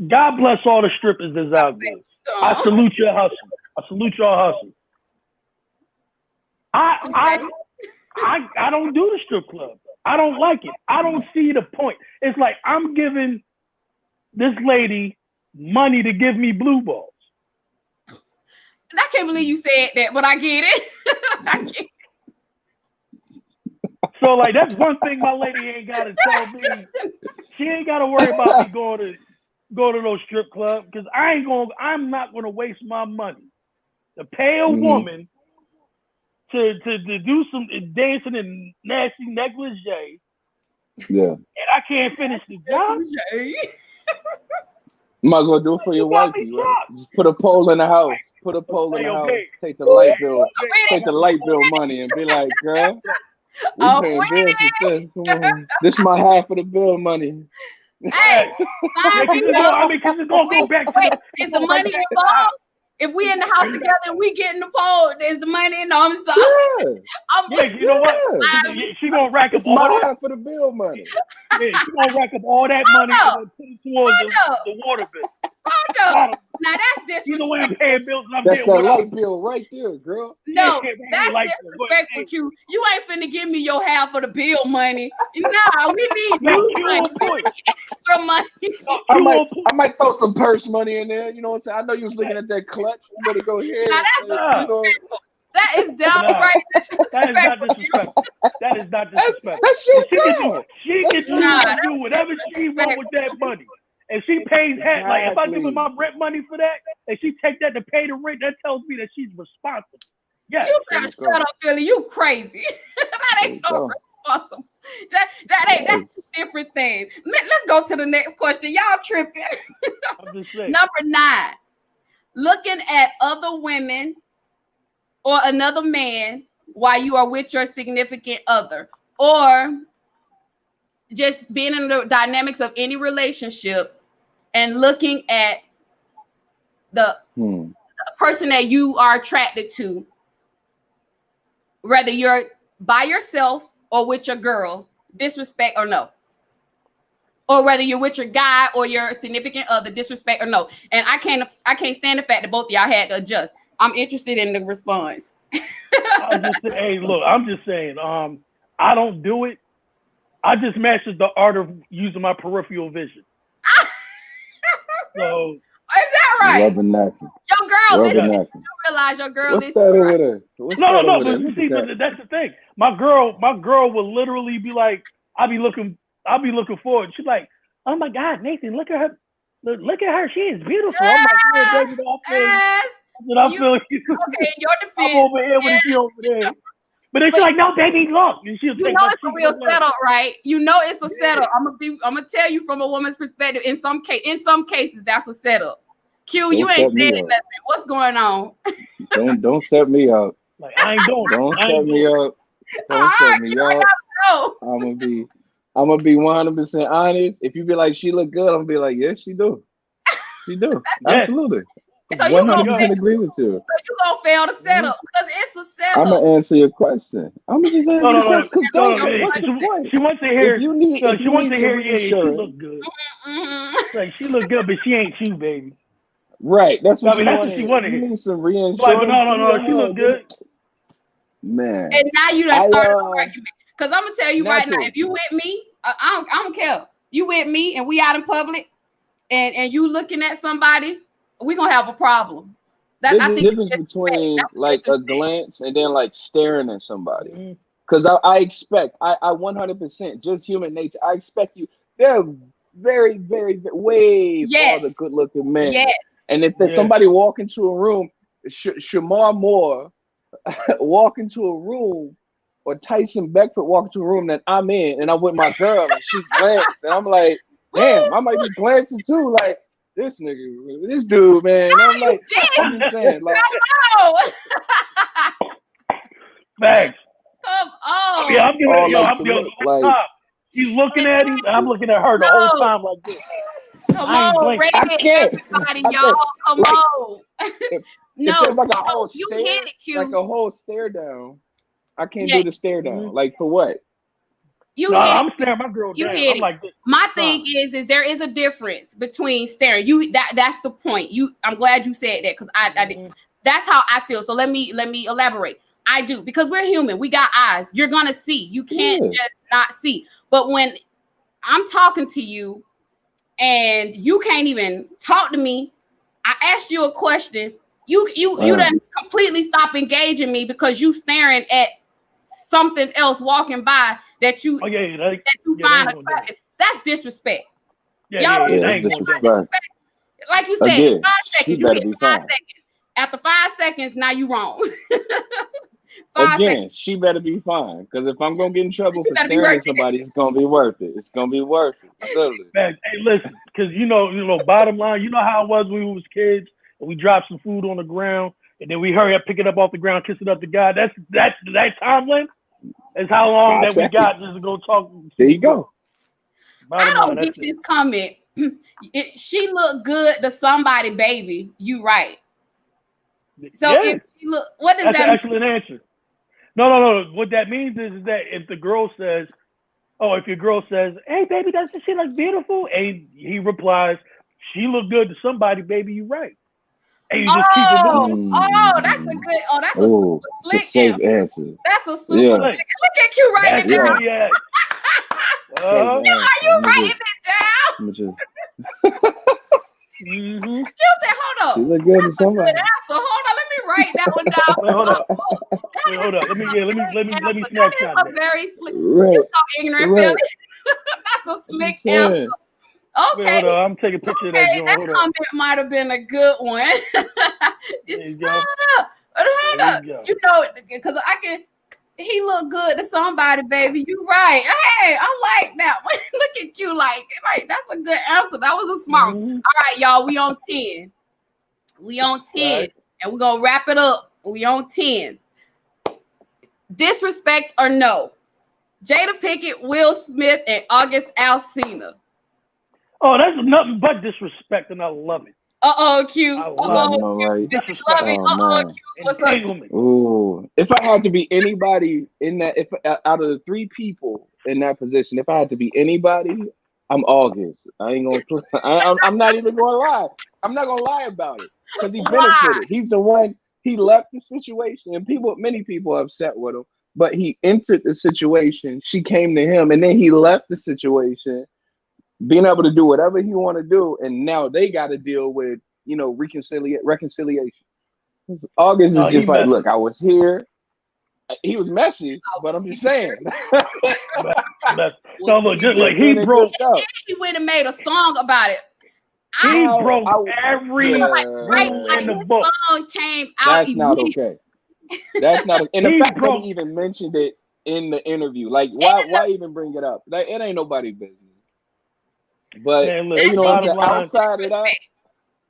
God bless all the strippers that's out there. I salute your hustle. I salute your hustle. I don't do the strip club. I don't like it. I don't see the point. It's like I'm giving this lady money to give me blue balls. I can't believe you said that, but I get it. I get it. So like that's one thing my lady ain't gotta tell me. She ain't gotta worry about me going to those strip clubs because I'm not gonna waste my money to pay a woman to do some dancing in nasty negligee. Yeah. And I can't finish the job. You might as well do it for your wifey, right? Just put a pole in the house. Put a pole in the house. Take the light bill. Take the light bill money and be like, girl, we paying bills for this. Come on. This is my half of the bill money. Hey, because it's gonna go back to is the money involved? If we in the house together and we get in the pole, there's the money in the I'm sorry. Yeah. You know what? She gonna rack up all that half of the bill money. Yeah, she gonna rack up all that money and put it towards the water bill. Now that's disrespectful. You know what I'm paying bills? That's that light bill right there, girl. No, that's disrespectful. You ain't finna give me your half of the bill money. Nah, we need extra money. I might throw some purse money in there. You know what I'm saying? I know you was looking at that clutch. You better go ahead. Now that's disrespectful. That is downright disrespectful. That is not disrespectful. That's your She can do whatever she want with that money. And she pays half. Like if I give her my rent money for that, and she take that to pay the rent, that tells me that she's responsible. Yes. You better shut up, Philly. You crazy. That ain't no responsible. That's two different things. Let's go to the next question. Y'all tripping. I'm just saying. Number 9. Looking at other women or another man while you are with your significant other, or just being in the dynamics of any relationship and looking at the person that you are attracted to, whether you're by yourself or with your girl, disrespect or no. Or whether you're with your guy or your significant other, disrespect or no. And I can't stand the fact that both of y'all had to adjust. I'm interested in the response. Hey, look, I'm just saying, I don't do it. I just mastered the art of using my peripheral vision. So is that right? Your girl, listen, you realize your girl What's that over there? No, but you see, but that's the thing. My girl will literally be like, I'll be looking forward. She's like, oh my God, Nathan, look at her. Look at her. She is beautiful. I'm like, yeah, baby, I feel you. Okay, in your defense. I'm over here with you over there. But then she's like, no, baby, look. And she'll you know it's a real setup, right? You know it's a setup. I'm gonna tell you from a woman's perspective. In some cases, that's a setup. Q, you ain't saying nothing. What's going on? Don't set me up. Like I ain't doing. Don't set me up. Don't set me up. I'm gonna be 100% honest. If you be like, she look good, I'm gonna be like, yes, she do. She do. Absolutely. So 100% agree with you. So you gonna fail the setup because it's a setup. I'm gonna answer your question. I'm gonna just answer your question. What's the point? She wants to hear. She wants to hear. Yeah, she look good. Like she look good, but she ain't you, baby. Right. That's what that's what she wanted. You need some reinsurance. Like, no. She look good. Man. And now you done started an argument. Because I'm gonna tell you right now, if you with me, I don't care. You with me and we out in public, and you looking at somebody, we gonna have a problem. There's a difference between like a glance and then like staring at somebody. Because I expect, I 100%, just human nature. I expect you. They're very, very, way farther good looking men. Yes. And if there's somebody walk into a room, Shamar Moore walk into a room, or Tyson Beckford walk into a room that I'm in, and I'm with my girl, and she glanced, and I'm like, damn, I might be glancing too, like this nigga, this dude, man. And I'm like, I'm just saying, like, thanks. Come on. Yeah, I'm she's looking at him, and I'm looking at her the whole time like this. Come on, Red, everybody, y'all. Come on. No, it's like a whole you stare, hit it, Q. like a whole stare down. I can't do the stare down. Like for what? I'm staring my girl down. I'm like this. My thing is there is a difference between staring. That's the point. I'm glad you said that because I did. That's how I feel. So let me elaborate. I do, because we're human. We got eyes. You're gonna see. You can't just not see. But when I'm talking to you and you can't even talk to me, I asked you a question. You done completely stop engaging me because you staring at something else walking by that you find attractive. That's disrespect. Yeah, that's disrespect. Like you said, again, 5 seconds. You get 5 seconds. After 5 seconds, now you wrong. Again, she better be fine. Because if I'm gonna get in trouble for staring at somebody, it's gonna be worth it. It's gonna be worth it. Hey, listen, because you know, bottom line, you know how it was when we was kids and we dropped some food on the ground and then we hurry up, pick it up off the ground, kiss it up to God. That's that time length. That's how long that we got just to go talk. There you go. I don't get this comment. She looked good to somebody, baby. You right. So if she look, what does that mean? That's an excellent answer. No. What that means is that if the girl says, if your girl says, "Hey, baby, doesn't she look beautiful?" and he replies, "She look good to somebody, baby. You right." And you just keep it moving. That's a good. That's a super slick answer. That's a super slick. Look at you writing it down. Yeah. You writing it down? You said, hold up. She look good to somebody. Hold on, let me write that one down. Hold up. Let me snatch that. That's a very slick. Right. You so ignorant, Billy. That's a slick answer. Okay. Hold on, I'm taking a picture of that. That comment might have been a good one. There you go. Hold up. You know, because he look good to somebody, baby. You right. Hey, I like that one. Look at you, like that's a good answer. That was a smart one. All right, y'all. We on 10. Right. And we're gonna wrap it up. We on 10. Disrespect or no? Jada Pinkett, Will Smith, and August Alsina. Oh, that's nothing but disrespect, and I love it. Q. Entanglement. Ooh. If I had to be anybody in that, if out of the 3 people in that position, if I had to be anybody, I'm August. I ain't gonna. I'm not even gonna lie. I'm not gonna lie about it because he benefited. He's the one. He left the situation, and many people are upset with him. But he entered the situation. She came to him, and then he left the situation, being able to do whatever he want to do, and now they got to deal with reconciliation. August is just like, look, I was here. He was messy, but I'm just saying. So look, just like he broke up. He went and made a song about it. He broke every rule in the book. Song came out. That's not okay. That's not. And the fact that he even mentioned it in the interview, like, why even bring it up? Like, it ain't nobody's business. But outside of that,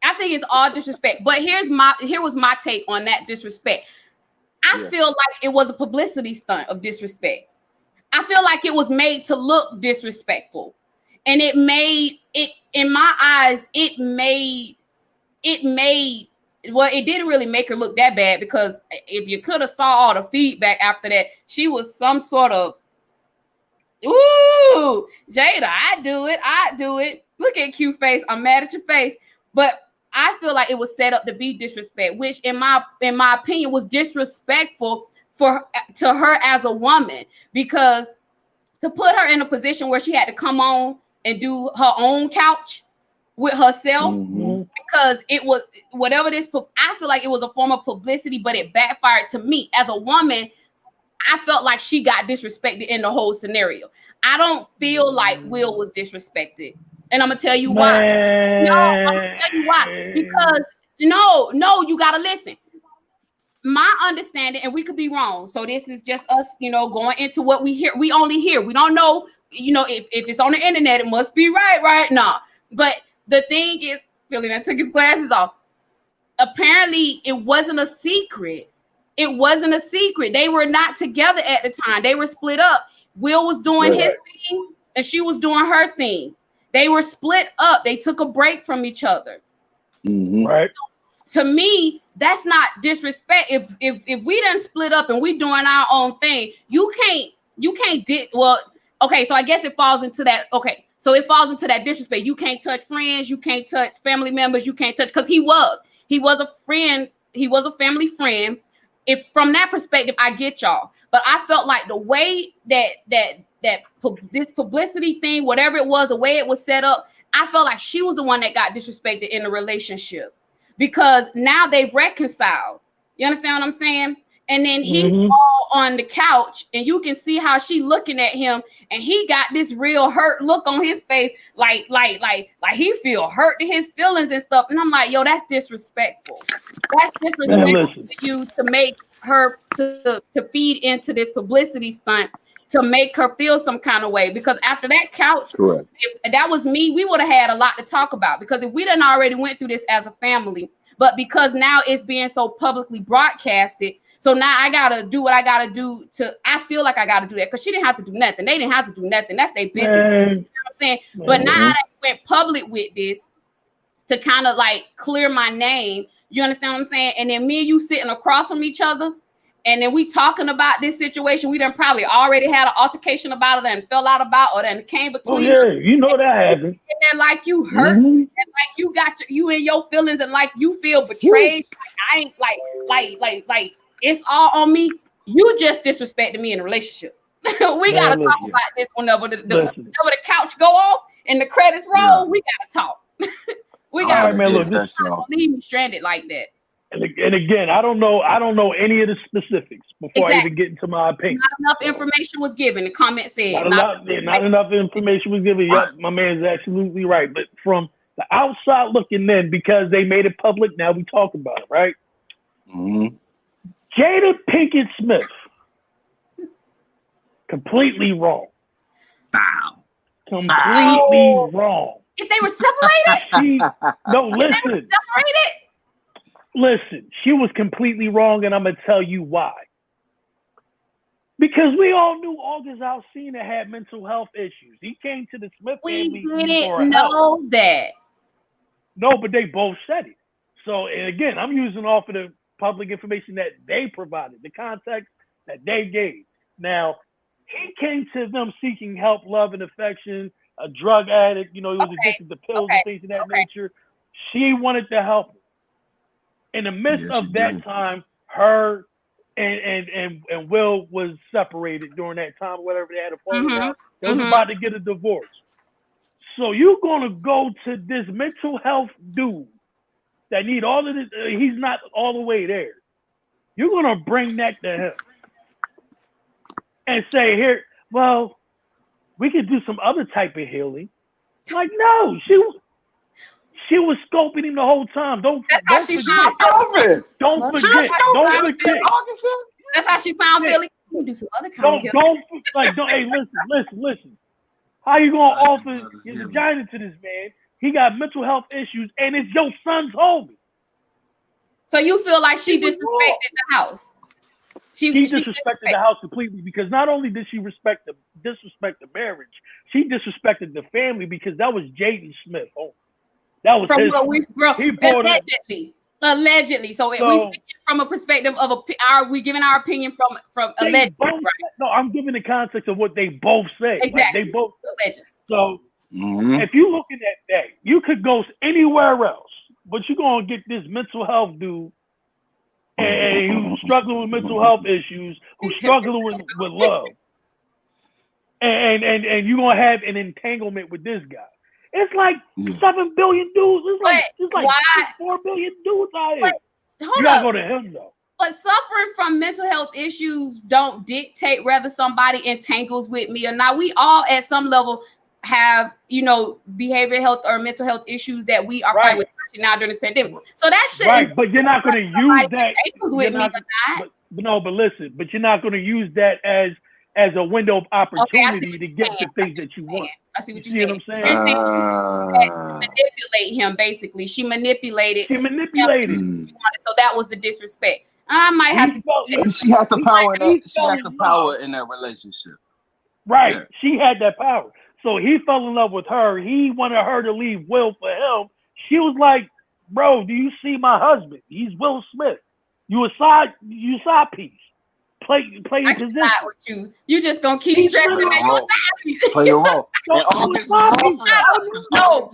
I think it's all disrespect. But here was my take on that disrespect. I feel like it was a publicity stunt of disrespect. I feel like it was made to look disrespectful. And it made it, in my eyes, it didn't really make her look that bad, because if you could have saw all the feedback after that, she was some sort of, ooh, Jada, I do it. Look at Q face. I'm mad at your face. But I feel like it was set up to be disrespect, which in my opinion was disrespectful to her as a woman, because to put her in a position where she had to come on and do her own couch with herself, because it was whatever this, I feel like it was a form of publicity, but it backfired to me as a woman. I felt like she got disrespected in the whole scenario. I don't feel like Will was disrespected. And I'm gonna tell you why. No, I'm gonna tell you why. Because no, you gotta listen. My understanding, and we could be wrong, so this is just us, going into what we hear. We only hear. We don't know, if it's on the internet, it must be right? Nah. But the thing is, Billy took his glasses off. Apparently, it wasn't a secret. It wasn't a secret. They were not together at the time. They were split up. Will was doing his thing, and she was doing her thing. They were split up. They took a break from each other. Right. So, to me, that's not disrespect. If we done split up and we doing our own thing, you can't okay, so I guess it falls into that. Okay, so it falls into that disrespect. You can't touch friends, you can't touch family members, you can't touch, because he was a friend, he was a family friend. If from that perspective, I get y'all. But I felt like the way that this publicity thing, whatever it was, the way it was set up, I felt like she was the one that got disrespected in the relationship because now they've reconciled. You understand what I'm saying? And then he's all on the couch and you can see how she looking at him and he got this real hurt look on his face, like he feel hurt in his feelings and stuff. And I'm like, yo, that's disrespectful. That's disrespectful for you to make her to feed into this publicity stunt to make her feel some kind of way. Because after that couch, correct, if that was me, we would have had a lot to talk about. Because if we didn't already went through this as a family, but because now it's being so publicly broadcasted, so now I gotta do what I gotta do I feel like I gotta do that because she didn't have to do nothing. They didn't have to do nothing. That's their business. You know what I'm saying? But now I went public with this to kind of like clear my name. You understand what I'm saying? And then me and you sitting across from each other, and then we talking about this situation. We done probably already had an altercation about it and fell out about, or then came between. Oh yeah, you know that happened. And then like you hurt, and like you got you in your feelings, and like you feel betrayed. Like, I ain't like. It's all on me. You just disrespected me in a relationship. We gotta talk about this whenever the couch go off and the credits roll. We gotta talk. We gotta leave me stranded like that. And again, I don't know any of the specifics before I even get into my opinion. Not enough information was given. The comment said not enough information was given. Yep, my man's absolutely right. But from the outside looking in, because they made it public, now we talk about it, right? Mm-hmm. Jada Pinkett Smith, completely wrong. Wow. Completely wrong. If they were separated? Listen. Listen, she was completely wrong, and I'm going to tell you why. Because we all knew August Alsina had mental health issues. He came to the Smith family. We didn't know that. No, but they both said it. So, and again, I'm using off of the public information that they provided, the context that they gave. Now, he came to them seeking help, love, and affection, a drug addict, he was addicted to pills and things of that nature. She wanted to help him. In the midst of that time, her and Will was separated during that time, whatever they had a falling out. They was about to get a divorce. So you're gonna go to this mental health dude that need all of this, he's not all the way there. You're going to bring that to him and say, here, well, we could do some other type of healing. Like, no, she was scoping him the whole time. Don't forget. That's how she found Philly. We can do some other kind of healing. Hey, listen. How you going to offer your vagina to this man? He got mental health issues, and it's your son's homie. So you feel like she disrespected the house? She disrespected the house completely because not only did she disrespect the marriage, she disrespected the family because that was Jaden Smith. Oh, that was allegedly. So we speaking from a perspective of we giving our opinion from allegedly. Right? No, I'm giving the context of what they both say. Exactly. Like they both. Allegedly. So. If you looking at that, you could go anywhere else, but you're gonna get this mental health dude, and who's struggling with mental health issues, who's struggling with love, and you're gonna have an entanglement with this guy. It's like 7 billion dudes. It's like 4 billion dudes out here. You gotta go to him though. But suffering from mental health issues don't dictate whether somebody entangles with me or not. We all at some level have behavioral health or mental health issues that we are fighting with now during this pandemic. So that shit, right? But you're not going to use that. With me or not. But listen. But you're not going to use that as a window of opportunity to get the things that you want. I see what you're saying. What I'm saying? To manipulate him. Basically, she manipulated. Him. So that was the disrespect. I might have to. She had the power. She had the power in that relationship. Right. Yeah. She had that power. So he fell in love with her. He wanted her to leave Will for him. She was like, bro, do you see my husband? He's Will Smith. You a side piece. Play your position. With you. You just gonna keep stressing that you're play your role. No,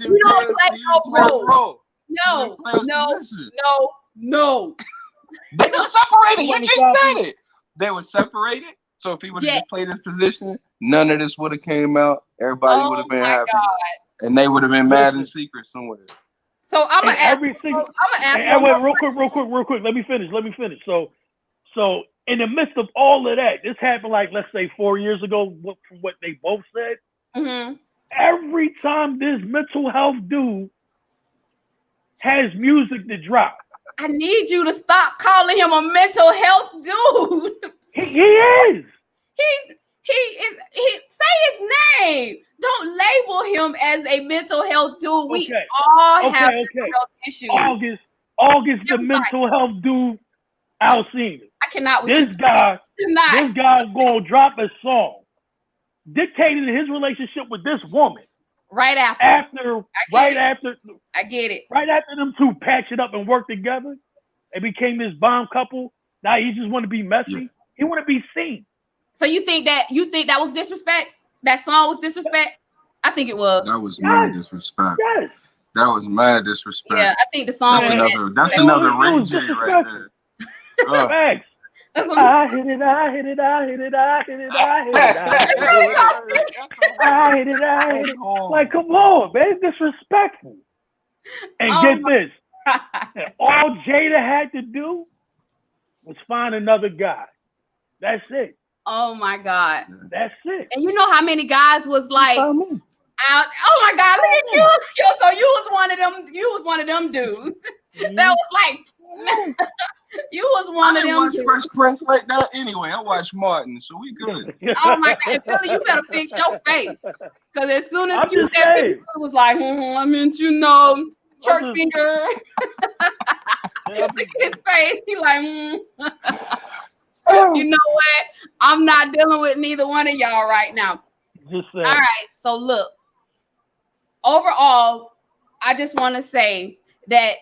you don't play no role. No. They were separated. You just said it. They were separated. So if he would have just played his position, none of this would have came out. Everybody would have been happy, and they would have been mad in secret somewhere. So I'm gonna ask. Real quick. Let me finish. So in the midst of all of that, this happened like, let's say 4 years ago. From what they both said, every time this mental health dude has music to drop, I need you to stop calling him a mental health dude. He is. He say his name. Don't label him as a mental health dude. We all have mental health issues. August, the mental health dude. Alcina. I cannot. This guy's gonna drop a song dictating his relationship with this woman. Right after. I get it. Right after them two patch it up and work together, it became this bomb couple. Now he just want to be messy. Yeah. He want to be seen. So you think that was disrespect? That song was disrespect? I think it was. That was mad disrespect. Yes. That was mad disrespect. Yeah, I think the song. That's another Ray J right there. Facts. I hit it. Like, come on, man, disrespectful. And get this. All Jada had to do was find another guy. That's it. Oh my God. That's it. And you know how many guys was like out? Oh my God, look at you. Yo, so you was one of them dudes. That was like you was one of them. I didn't watch Fresh Prince like that anyway. I watched Martin, so we good. Oh my God, Philly, you better fix your face. Because as soon as you said it was like, I meant church finger. Look at his face. He like, You know what? I'm not dealing with neither one of y'all right now. Just saying. All right. So look, overall, I just want to say that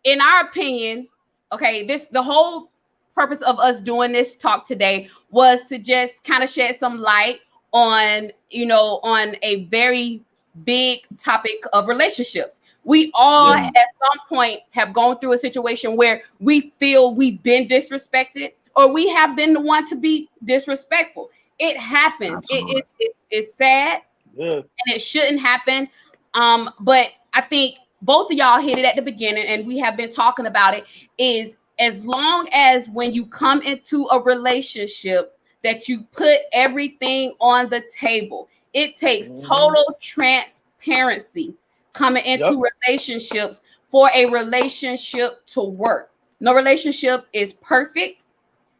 in our opinion, okay, the whole purpose of us doing this talk today was to just kind of shed some light on, on a very big topic of relationships. We all at some point have gone through a situation where we feel we've been disrespected or we have been the one to be disrespectful. It happens. It's sad and it shouldn't happen. But I think both of y'all hit it at the beginning and we have been talking about it, is as long as when you come into a relationship that you put everything on the table. It takes total transparency coming into relationships for a relationship to work. No relationship is perfect.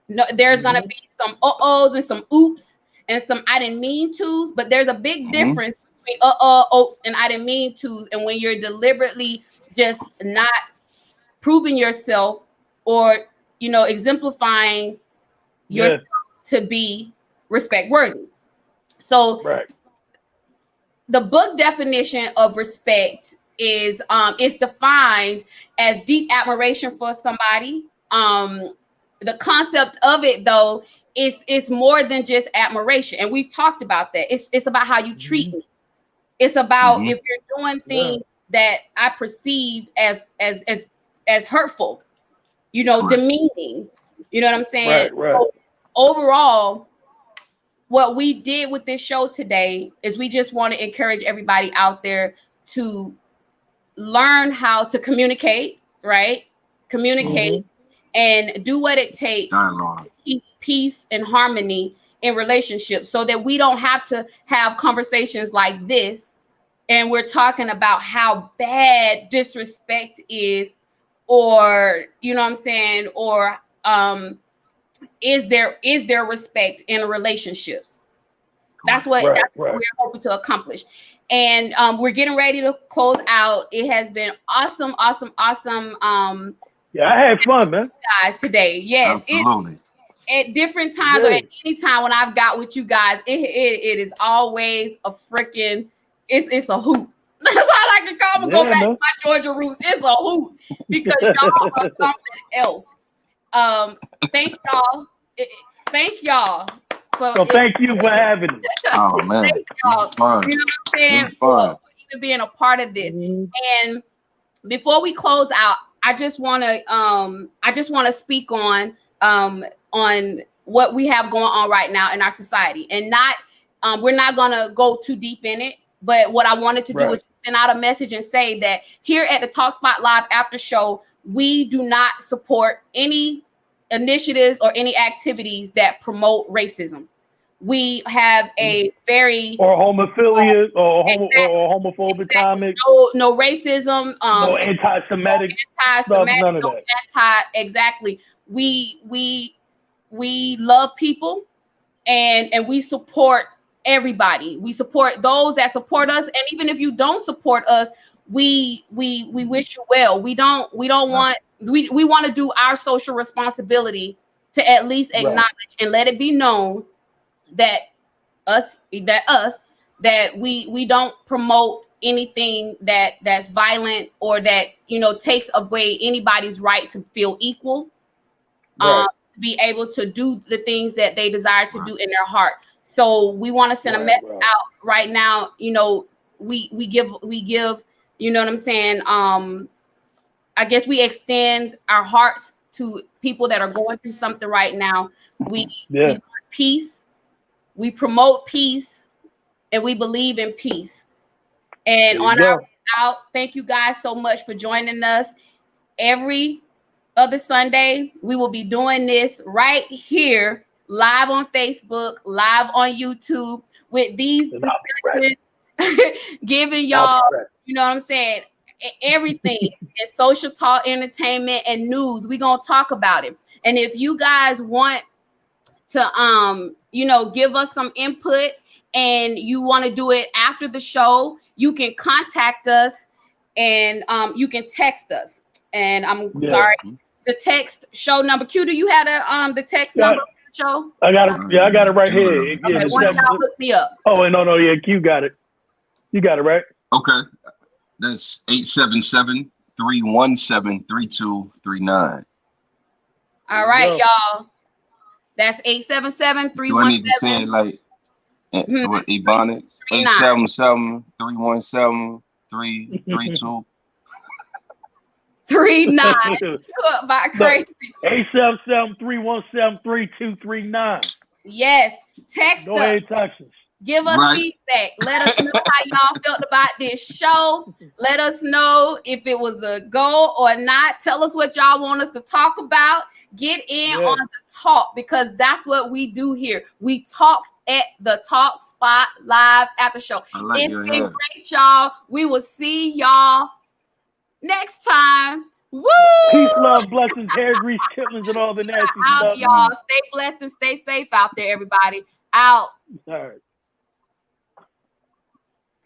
No, there's gonna be some uh-ohs and some oops and some I didn't mean to's, but there's a big difference between oops and I didn't mean to's, and when you're deliberately just not proving yourself or exemplifying yourself to be respect worthy. So the book definition of respect is defined as deep admiration for somebody. The concept of it, though, is more than just admiration, and we've talked about that. It's about how you treat me. It's about if you're doing things that I perceive as hurtful, demeaning. You know what I'm saying? Right. So overall, what we did with this show today is we just want to encourage everybody out there to learn how to communicate, right? Communicate and do what it takes to keep peace and harmony in relationships so that we don't have to have conversations like this. And we're talking about how bad disrespect is, or, you know what I'm saying? Or, is there respect in relationships? That's what we're hoping to accomplish. And we're getting ready to close out. It has been awesome. Yeah, I had fun, man. Guys, today. Yes. Absolutely. At different times or at any time when I've got with you guys, it is always a freaking, it's a hoot. That's all I can call them. Go back to my Georgia roots. It's a hoot because y'all are something else. Thank y'all. Thank y'all. Thank you for having me. Oh man, thank y'all. You know what I'm saying? For even being a part of this. And before we close out, I just want to speak on what we have going on right now in our society. And not, we're not gonna go too deep in it, but what I wanted to do is send out a message and say that here at the Talk Spot Live after show, we do not support any initiatives or any activities that promote racism. We have a very or homophilia or homophobic comments. No racism. No anti-Semitic stuff. None of that. Exactly. We love people, and we support everybody. We support those that support us, and even if you don't support us, we wish you well. We want to do our social responsibility to at least acknowledge and let it be known that we don't promote anything that's violent or that takes away anybody's right to feel equal, to be able to do the things that they desire to do in their heart. So we want to send a message out right now. We give, you know what I'm saying? I guess we extend our hearts to people that are going through something right now. We want peace. We promote peace, and we believe in peace. And on our way out, thank you guys so much for joining us. Every other Sunday, we will be doing this right here, live on Facebook, live on YouTube, with these discussions, giving y'all, you know what I'm saying, everything in social talk, entertainment, and news. We're gonna talk about it. And if you guys want to give us some input and you want to do it after the show, you can contact us and you can text us. And I'm sorry, the text show number. Q, do you have the text number for the show? I got it. Yeah, I got it right here. Okay, one of y'all hook me up. Oh, no, yeah, Q got it. You got it, right? Okay. That's 877-317-3239. All right, y'all. That's 877-317. Do I need to say it like what Ebonics? 877-317-332. 39. By crazy. 877-317-3239. Yes. Text us. Go ahead, text us. Give us feedback. Let us know how y'all felt about this show. Let us know if it was a go or not. Tell us what y'all want us to talk about. Get in on the talk, because that's what we do here. We talk at the Talk Spot Live after show. It's been great, y'all. We will see y'all next time. Woo! Peace, love, blessings, hair grease, chitlins, and all the nasty out, stuff. Y'all. Stay blessed and stay safe out there, everybody. Out. All right.